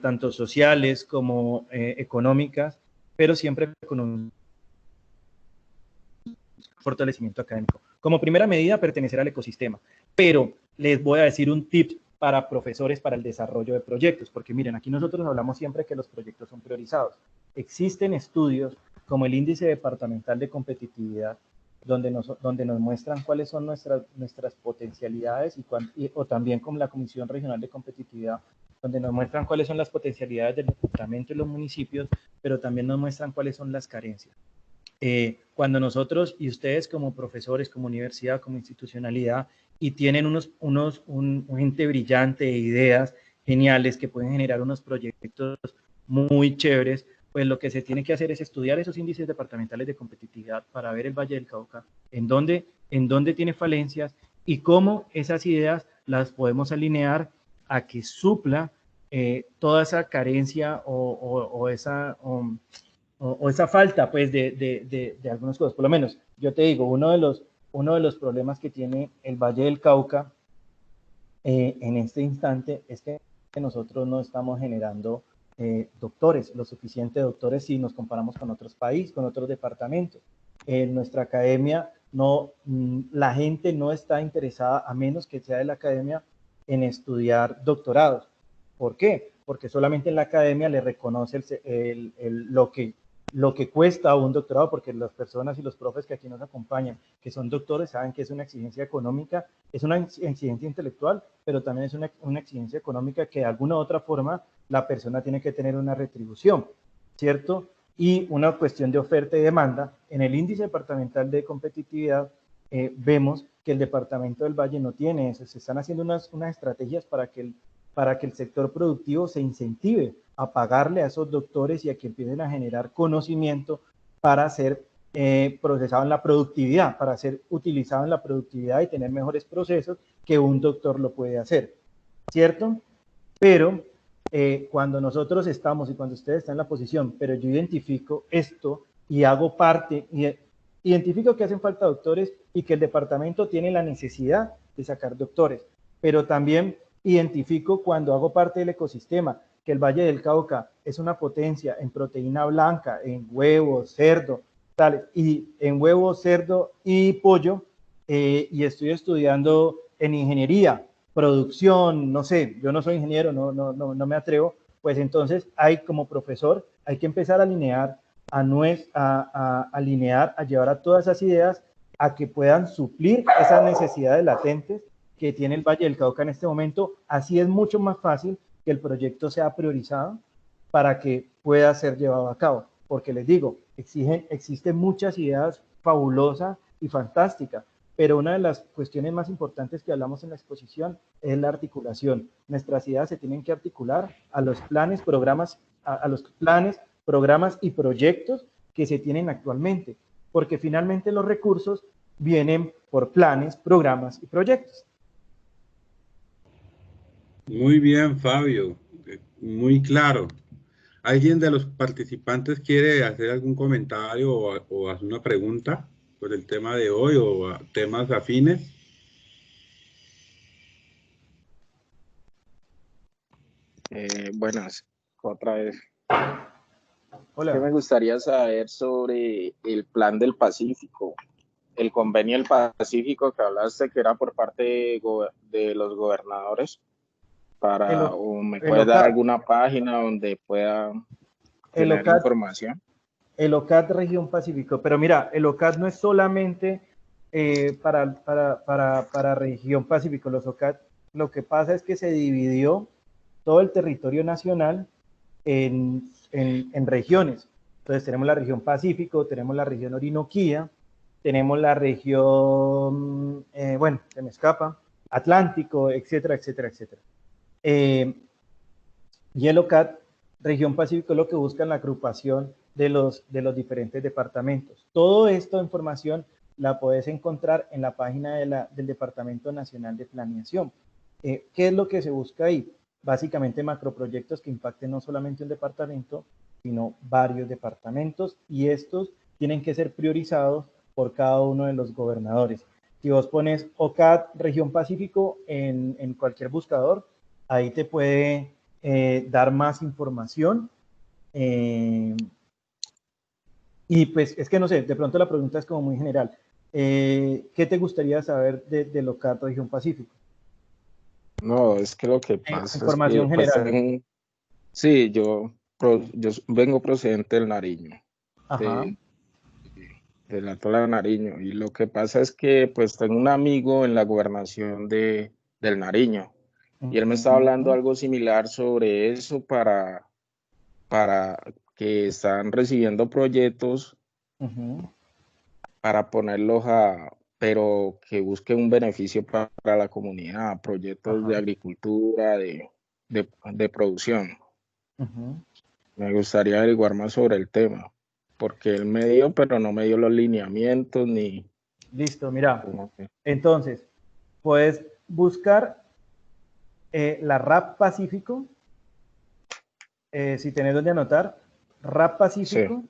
tanto sociales como económicas, pero siempre con un fortalecimiento académico. Como primera medida, pertenecer al ecosistema. Pero les voy a decir un tip para profesores para el desarrollo de proyectos, porque miren, aquí nosotros hablamos siempre que los proyectos son priorizados. Existen estudios como el Índice Departamental de Competitividad, donde nos muestran cuáles son nuestras potencialidades o también como la Comisión Regional de Competitividad, donde nos muestran cuáles son las potencialidades del departamento y los municipios, pero también nos muestran cuáles son las carencias. Cuando nosotros y ustedes como profesores, como universidad, como institucionalidad, y tienen un ente brillante de ideas geniales que pueden generar unos proyectos muy chéveres, pues lo que se tiene que hacer es estudiar esos índices departamentales de competitividad para ver el Valle del Cauca, en dónde tiene falencias y cómo esas ideas las podemos alinear a que supla toda esa carencia o esa falta pues de algunas cosas. Por lo menos, yo te digo, uno de los problemas que tiene el Valle del Cauca en este instante es que nosotros no estamos generando doctores, lo suficiente doctores si nos comparamos con otros países, con otros departamentos. En nuestra academia, la gente no está interesada, a menos que sea de la academia, en estudiar doctorados. ¿Por qué? Porque solamente en la academia le reconoce lo que cuesta un doctorado, porque las personas y los profes que aquí nos acompañan, que son doctores, saben que es una exigencia económica, es una exigencia intelectual, pero también es una exigencia económica que de alguna u otra forma la persona tiene que tener una retribución, ¿cierto? Y una cuestión de oferta y demanda. En el índice departamental de competitividad vemos que el departamento del Valle no tiene eso. Se están haciendo unas estrategias para que el sector productivo se incentive a pagarle a esos doctores y a que empiecen a generar conocimiento para ser procesado en la productividad, para ser utilizado en la productividad y tener mejores procesos que un doctor lo puede hacer, ¿cierto? Pero cuando nosotros estamos y cuando ustedes están en la posición, pero yo identifico esto y hago parte, identifico que hacen falta doctores y que el departamento tiene la necesidad de sacar doctores, pero también identifico cuando hago parte del ecosistema que el Valle del Cauca es una potencia en proteína blanca, en huevos, cerdo, tales, y en huevo, cerdo y pollo, y estoy estudiando en ingeniería, producción, no sé, yo no soy ingeniero, no me atrevo, pues entonces hay como profesor, hay que empezar a alinear, a llevar a todas esas ideas a que puedan suplir esas necesidades latentes que tiene el Valle del Cauca en este momento. Así es mucho más fácil que el proyecto sea priorizado para que pueda ser llevado a cabo. Porque les digo, existen muchas ideas fabulosas y fantásticas, pero una de las cuestiones más importantes que hablamos en la exposición es la articulación. Nuestras ideas se tienen que articular a los planes, programas, a los planes, programas y proyectos que se tienen actualmente, porque finalmente los recursos vienen por planes, programas y proyectos. Muy bien, Fabio, muy claro. ¿Alguien de los participantes quiere hacer algún comentario o hacer una pregunta por el tema de hoy o temas afines? Buenas, otra vez. Hola. ¿Qué me gustaría saber sobre el Plan del Pacífico? El convenio del Pacífico que hablaste, que era por parte de los gobernadores, o me puedes dar alguna página donde pueda tener información. El OCAD Región Pacífico, pero mira, el OCAD no es solamente para Región Pacífico. Los OCAD, lo que pasa es que se dividió todo el territorio nacional en regiones. Entonces tenemos la región Pacífico, tenemos la región Orinoquía, tenemos la región, bueno, se me escapa, Atlántico, etcétera, etcétera, etcétera. Y el OCAD, región Pacífico, es lo que busca en la agrupación de los diferentes departamentos. Todo esto de información la puedes encontrar en la página del Departamento Nacional de Planeación. ¿Qué es lo que se busca ahí? Básicamente macroproyectos que impacten no solamente un departamento, sino varios departamentos, y estos tienen que ser priorizados por cada uno de los gobernadores. Si vos pones OCAD Región Pacífico en cualquier buscador, ahí te puede dar más información. Y pues es que no sé, de pronto la pregunta es como muy general. ¿Qué te gustaría saber del OCAD Región Pacífico? No, es que lo que pasa información es que general. Sí, yo vengo procedente del Nariño, de la Tola de Nariño, y lo que pasa es que pues tengo un amigo en la gobernación del Nariño, y él me estaba hablando algo similar sobre eso para que están recibiendo proyectos para ponerlos pero que busquen un beneficio para la comunidad, proyectos de agricultura, de producción. Me gustaría averiguar más sobre el tema, porque él me dio, pero no me dio los lineamientos ni... Listo, mira. Entonces, puedes buscar la RAP Pacífico, si tenés donde anotar, RAP Pacífico. Sí.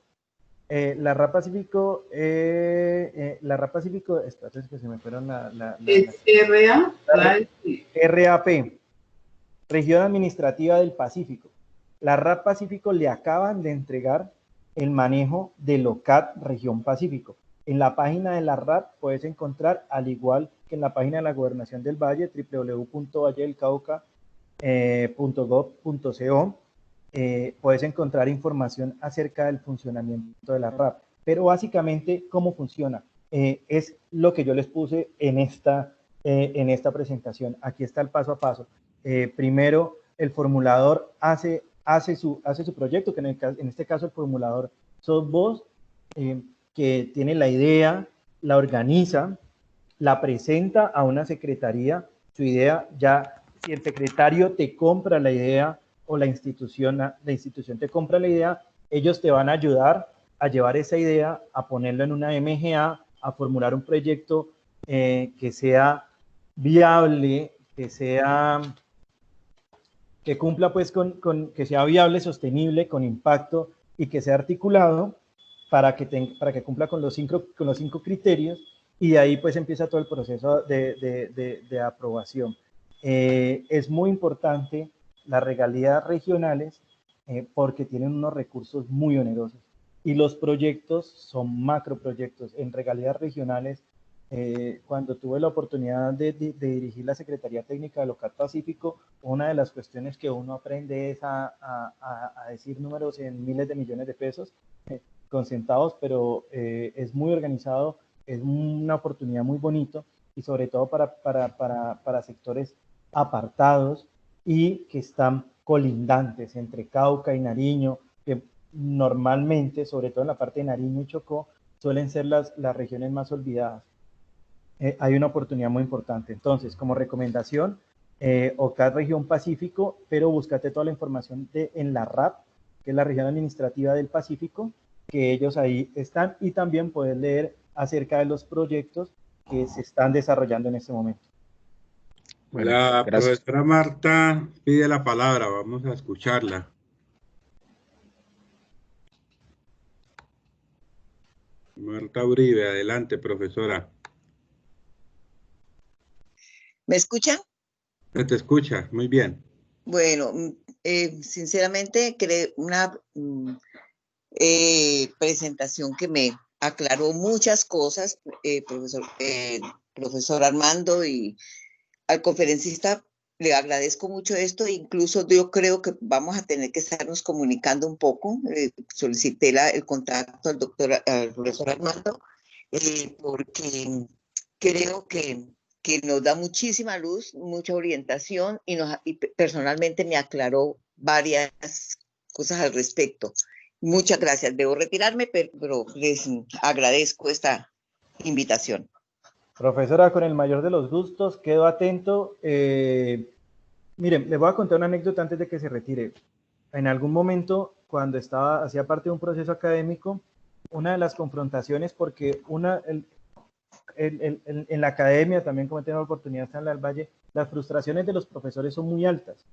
La RAP Pacífico, espérate, es que se me fueron es RAP, Región Administrativa del Pacífico. La RAP Pacífico le acaban de entregar el manejo del OCAD Región Pacífico. En la página de la RAP puedes encontrar, al igual que en la página de la Gobernación del Valle, www.valledelcauca.gov.co, puedes encontrar información acerca del funcionamiento de la RAP. Pero básicamente, ¿cómo funciona? Es lo que yo les puse en esta presentación. Aquí está el paso a paso. Primero, el formulador hace su proyecto, que en este caso el formulador sos vos, que tiene la idea, la organiza, la presenta a una secretaría. Su idea, ya si el secretario te compra la idea o la institución te compra la idea, ellos te van a ayudar a llevar esa idea, a ponerlo en una MGA, a formular un proyecto que sea viable, que cumpla pues que sea viable, sostenible, con impacto y que sea articulado para que cumpla con los 5 criterios, y de ahí pues empieza todo el proceso de aprobación. Es muy importante las regalías regionales porque tienen unos recursos muy onerosos. y los proyectos son macroproyectos. En regalías regionales, cuando tuve la oportunidad de dirigir la Secretaría Técnica del OCAT Pacífico, una de las cuestiones que uno aprende es a decir números en miles de millones de pesos, con centavos, pero es muy organizado, es una oportunidad muy bonito, y sobre todo para sectores apartados y que están colindantes entre Cauca y Nariño, que normalmente, sobre todo en la parte de Nariño y Chocó, suelen ser las regiones más olvidadas. Hay una oportunidad muy importante. Entonces, como recomendación, OCAT Región Pacífico, pero búscate toda la información en la RAP, que es la Región Administrativa del Pacífico, que ellos ahí están, y también puedes leer acerca de los proyectos que se están desarrollando en este momento. Bueno, La gracias. profesora Marta pide la palabra, vamos a escucharla. Marta Uribe, adelante, profesora. ¿Me escuchan? Se te escucha, muy bien. Bueno, sinceramente, una presentación que me aclaró muchas cosas, profesor Armando, y al conferencista le agradezco mucho esto. Incluso yo creo que vamos a tener que estarnos comunicando un poco. Solicité el contacto al profesor Armando, porque creo que nos da muchísima luz, mucha orientación, y personalmente me aclaró varias cosas al respecto. Muchas gracias. Debo retirarme, pero les agradezco esta invitación. Profesora, con el mayor de los gustos, quedo atento. Miren, les voy a contar una anécdota antes de que se retire. En algún momento, cuando hacía parte de un proceso académico, una de las confrontaciones, porque en la academia, también como he tenido la oportunidad de estar en el Valle, las frustraciones de los profesores son muy altas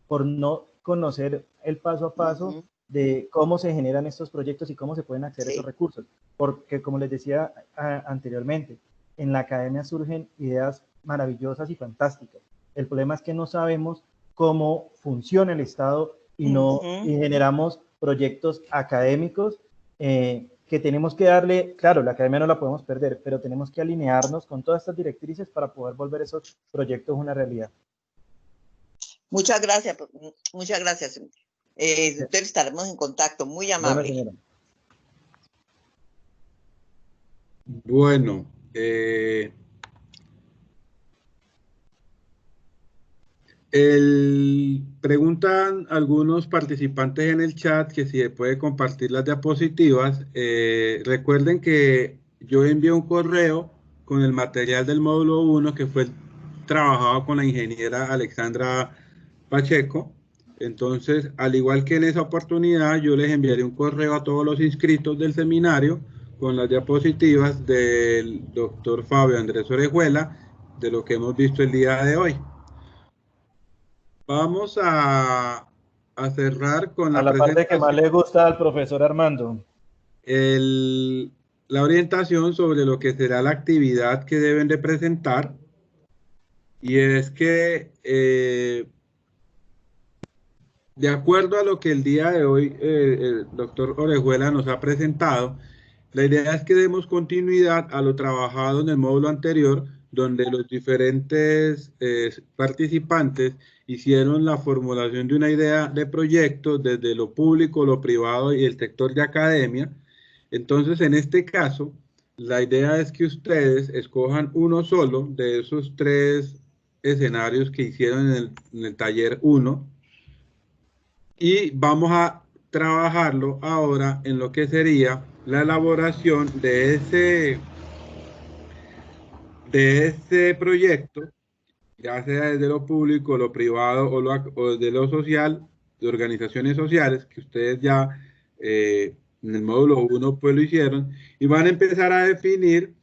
por no conocer el paso a paso de cómo se generan estos proyectos y cómo se pueden acceder a esos recursos. Porque, como les decía anteriormente, en la academia surgen ideas maravillosas y fantásticas. El problema es que no sabemos cómo funciona el Estado y generamos proyectos académicos que tenemos que darle, claro, la academia no la podemos perder, pero tenemos que alinearnos con todas estas directrices para poder volver esos proyectos una realidad. Muchas gracias, muchas gracias. Entonces estaremos en contacto, muy amable. Bueno, preguntan algunos participantes en el chat que si se puede compartir las diapositivas. Recuerden que yo envié un correo con el material del módulo 1 que fue trabajado con la ingeniera Alexandra Pacheco. Entonces, al igual que en esa oportunidad, yo les enviaré un correo a todos los inscritos del seminario con las diapositivas del doctor Fabio Andrés Orejuela de lo que hemos visto el día de hoy. Vamos a cerrar con la parte que más le gusta al profesor Armando. La orientación sobre lo que será la actividad que deben de presentar. Y es que, de acuerdo a lo que el día de hoy el doctor Orejuela nos ha presentado, la idea es que demos continuidad a lo trabajado en el módulo anterior, donde los diferentes participantes hicieron la formulación de una idea de proyecto desde lo público, lo privado y el sector de academia. Entonces, en este caso, la idea es que ustedes escojan uno solo de esos 3 escenarios que hicieron en el taller 1 y vamos a trabajarlo ahora en lo que sería la elaboración de ese proyecto, ya sea desde lo público, lo privado o desde lo social, de organizaciones sociales, que ustedes ya en el módulo 1 pues lo hicieron, y van a empezar a definir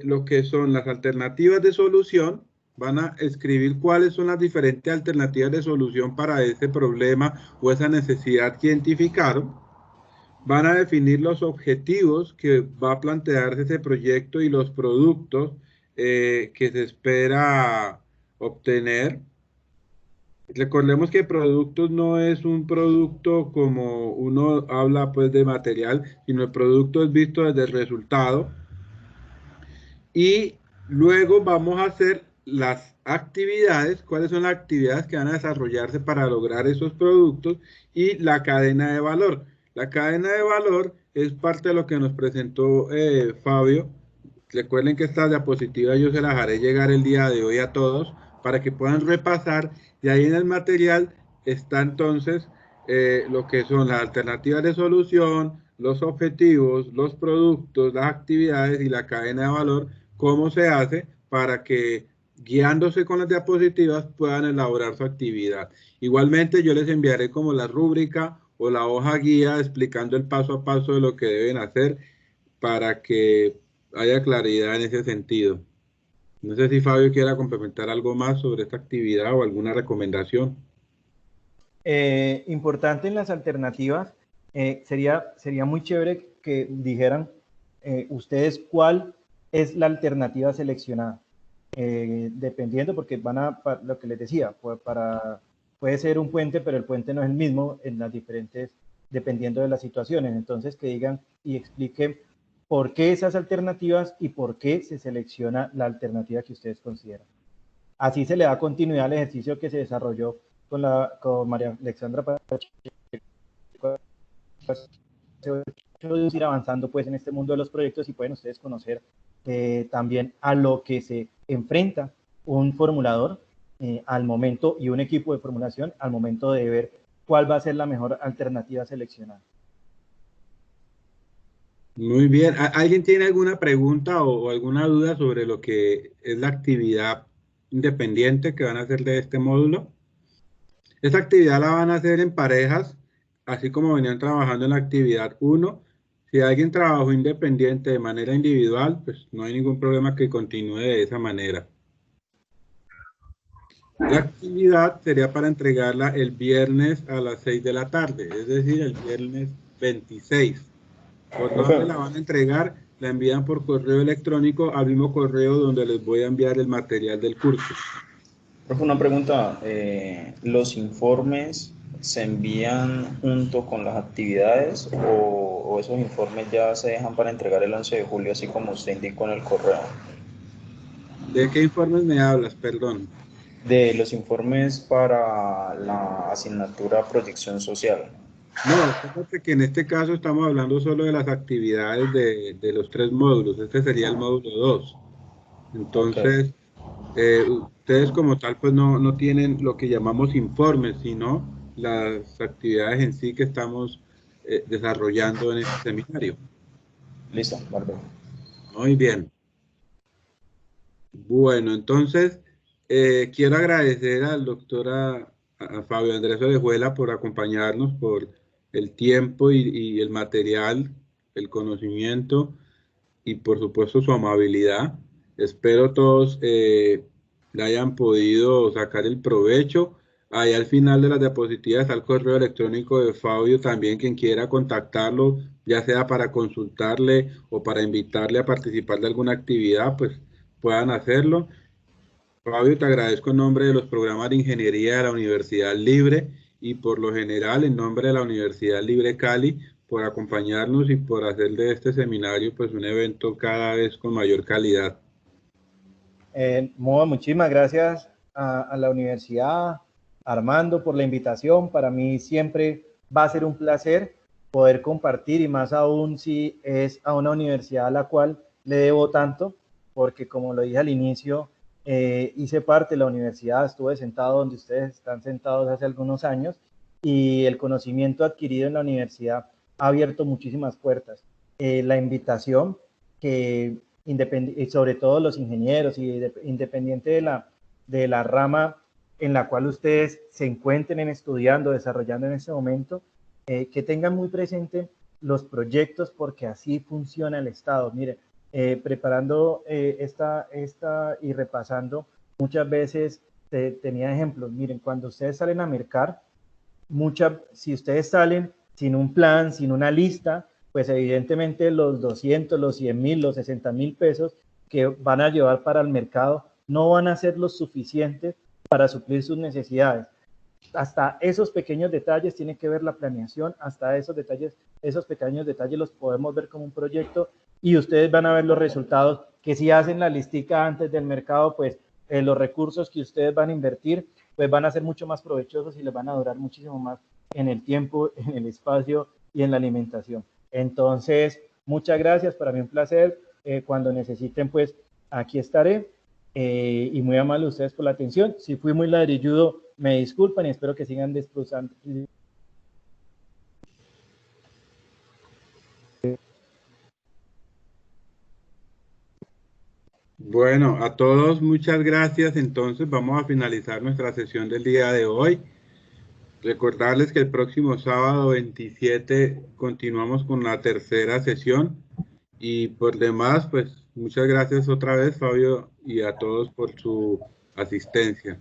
lo que son las alternativas de solución. Van a escribir cuáles son las diferentes alternativas de solución para ese problema o esa necesidad que identificaron. Van a definir los objetivos que va a plantearse ese proyecto y los productos que se espera obtener. Recordemos que productos no es un producto como uno habla pues de material, sino el producto es visto desde el resultado. Y luego vamos a hacer las actividades, cuáles son las actividades que van a desarrollarse para lograr esos productos y la cadena de valor. La cadena de valor es parte de lo que nos presentó Fabio. Recuerden que estas diapositivas yo se las haré llegar el día de hoy a todos para que puedan repasar, y ahí en el material está entonces lo que son las alternativas de solución, los objetivos, los productos, las actividades y la cadena de valor, cómo se hace para que guiándose con las diapositivas puedan elaborar su actividad. Igualmente yo les enviaré como la rúbrica o la hoja guía explicando el paso a paso de lo que deben hacer para que haya claridad en ese sentido. No sé si Fabio quiera complementar algo más sobre esta actividad o alguna recomendación. Importante en las alternativas, sería muy chévere que dijeran ustedes cuál es la alternativa seleccionada, dependiendo, porque lo que les decía, puede ser un puente, pero el puente no es el mismo en las diferentes, dependiendo de las situaciones. Entonces, que digan y expliquen por qué esas alternativas y por qué se selecciona la alternativa que ustedes consideran. Así se le da continuidad al ejercicio que se desarrolló con María Alexandra Pacheco, ir avanzando pues en este mundo de los proyectos, y pueden ustedes conocer también a lo que se enfrenta un formulador al momento, y un equipo de formulación al momento de ver cuál va a ser la mejor alternativa seleccionada. Muy bien. ¿Alguien tiene alguna pregunta o alguna duda sobre lo que es la actividad independiente que van a hacer de este módulo? Esta actividad la van a hacer en parejas, así como venían trabajando en la actividad 1. Si alguien trabajó independiente de manera individual, pues no hay ningún problema que continúe de esa manera. La actividad sería para entregarla el viernes a las 6 de la tarde, es decir, el viernes 26. ¿Por dónde la van a entregar? La envían por correo electrónico al mismo correo donde les voy a enviar el material del curso. Profe, una pregunta. ¿Los informes se envían junto con las actividades o esos informes ya se dejan para entregar el 11 de julio, así como usted indicó en el correo? ¿De qué informes me hablas? Perdón. De los informes para la asignatura Proyección Social. No, fíjate que en este caso estamos hablando solo de las actividades de los 3 módulos. Este sería el módulo 2. Entonces, ustedes como tal pues no tienen lo que llamamos informes, sino las actividades en sí que estamos desarrollando en este seminario. Listo, perfecto. Muy bien. Bueno, entonces quiero agradecer al doctor a Fabio Andrés Orejuela por acompañarnos, por el tiempo y el material, el conocimiento y por supuesto su amabilidad. Espero todos le hayan podido sacar el provecho. Ahí al final de las diapositivas está el correo electrónico de Fabio también, quien quiera contactarlo, ya sea para consultarle o para invitarle a participar de alguna actividad, pues puedan hacerlo. Fabio, te agradezco en nombre de los programas de ingeniería de la Universidad Libre y por lo general en nombre de la Universidad Libre Cali por acompañarnos y por hacer de este seminario pues un evento cada vez con mayor calidad. Muchísimas gracias a la universidad, Armando, por la invitación. Para mí siempre va a ser un placer poder compartir, y más aún si es a una universidad a la cual le debo tanto, porque como lo dije al inicio, hice parte de la universidad, estuve sentado donde ustedes están sentados hace algunos años, y el conocimiento adquirido en la universidad ha abierto muchísimas puertas. La invitación que sobre todo los ingenieros, y independiente de la rama en la cual ustedes se encuentren estudiando, desarrollando en este momento, que tengan muy presente los proyectos, porque así funciona el Estado. Mire, preparando esta y repasando, muchas veces tenía ejemplos. Miren, cuando ustedes salen a mercar, si ustedes salen sin un plan, sin una lista, pues evidentemente los 200, los 100,000, los 60,000 pesos que van a llevar para el mercado no van a ser los suficientes para suplir sus necesidades. hasta esos pequeños detalles tiene que ver la planeación, hasta esos detalles, esos pequeños detalles los podemos ver como un proyecto y ustedes van a ver los resultados que si hacen la listica antes del mercado, pues los recursos que ustedes van a invertir, pues van a ser mucho más provechosos y les van a durar muchísimo más en el tiempo, en el espacio y en la alimentación. Entonces, muchas gracias, para mí un placer. Cuando necesiten, pues aquí estaré. Y muy amable ustedes por la atención. Si fui muy ladrilludo, me disculpan y espero que sigan disfrutando. Bueno, a todos muchas gracias. Entonces vamos a finalizar nuestra sesión del día de hoy. Recordarles que el próximo sábado 27 continuamos con la tercera sesión y por demás, pues muchas gracias otra vez, Fabio, y a todos por su asistencia.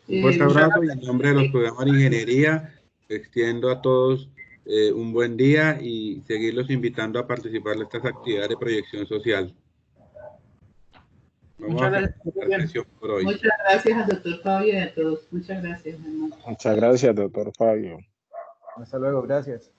Un fuerte abrazo y en nombre de los programas de ingeniería extiendo a todos un buen día y seguirlos invitando a participar de estas actividades de proyección social. Muchas gracias. Por hoy. Muchas gracias al doctor Fabio y a todos. Muchas gracias, hermano. Muchas gracias, doctor Fabio. Hasta luego, gracias.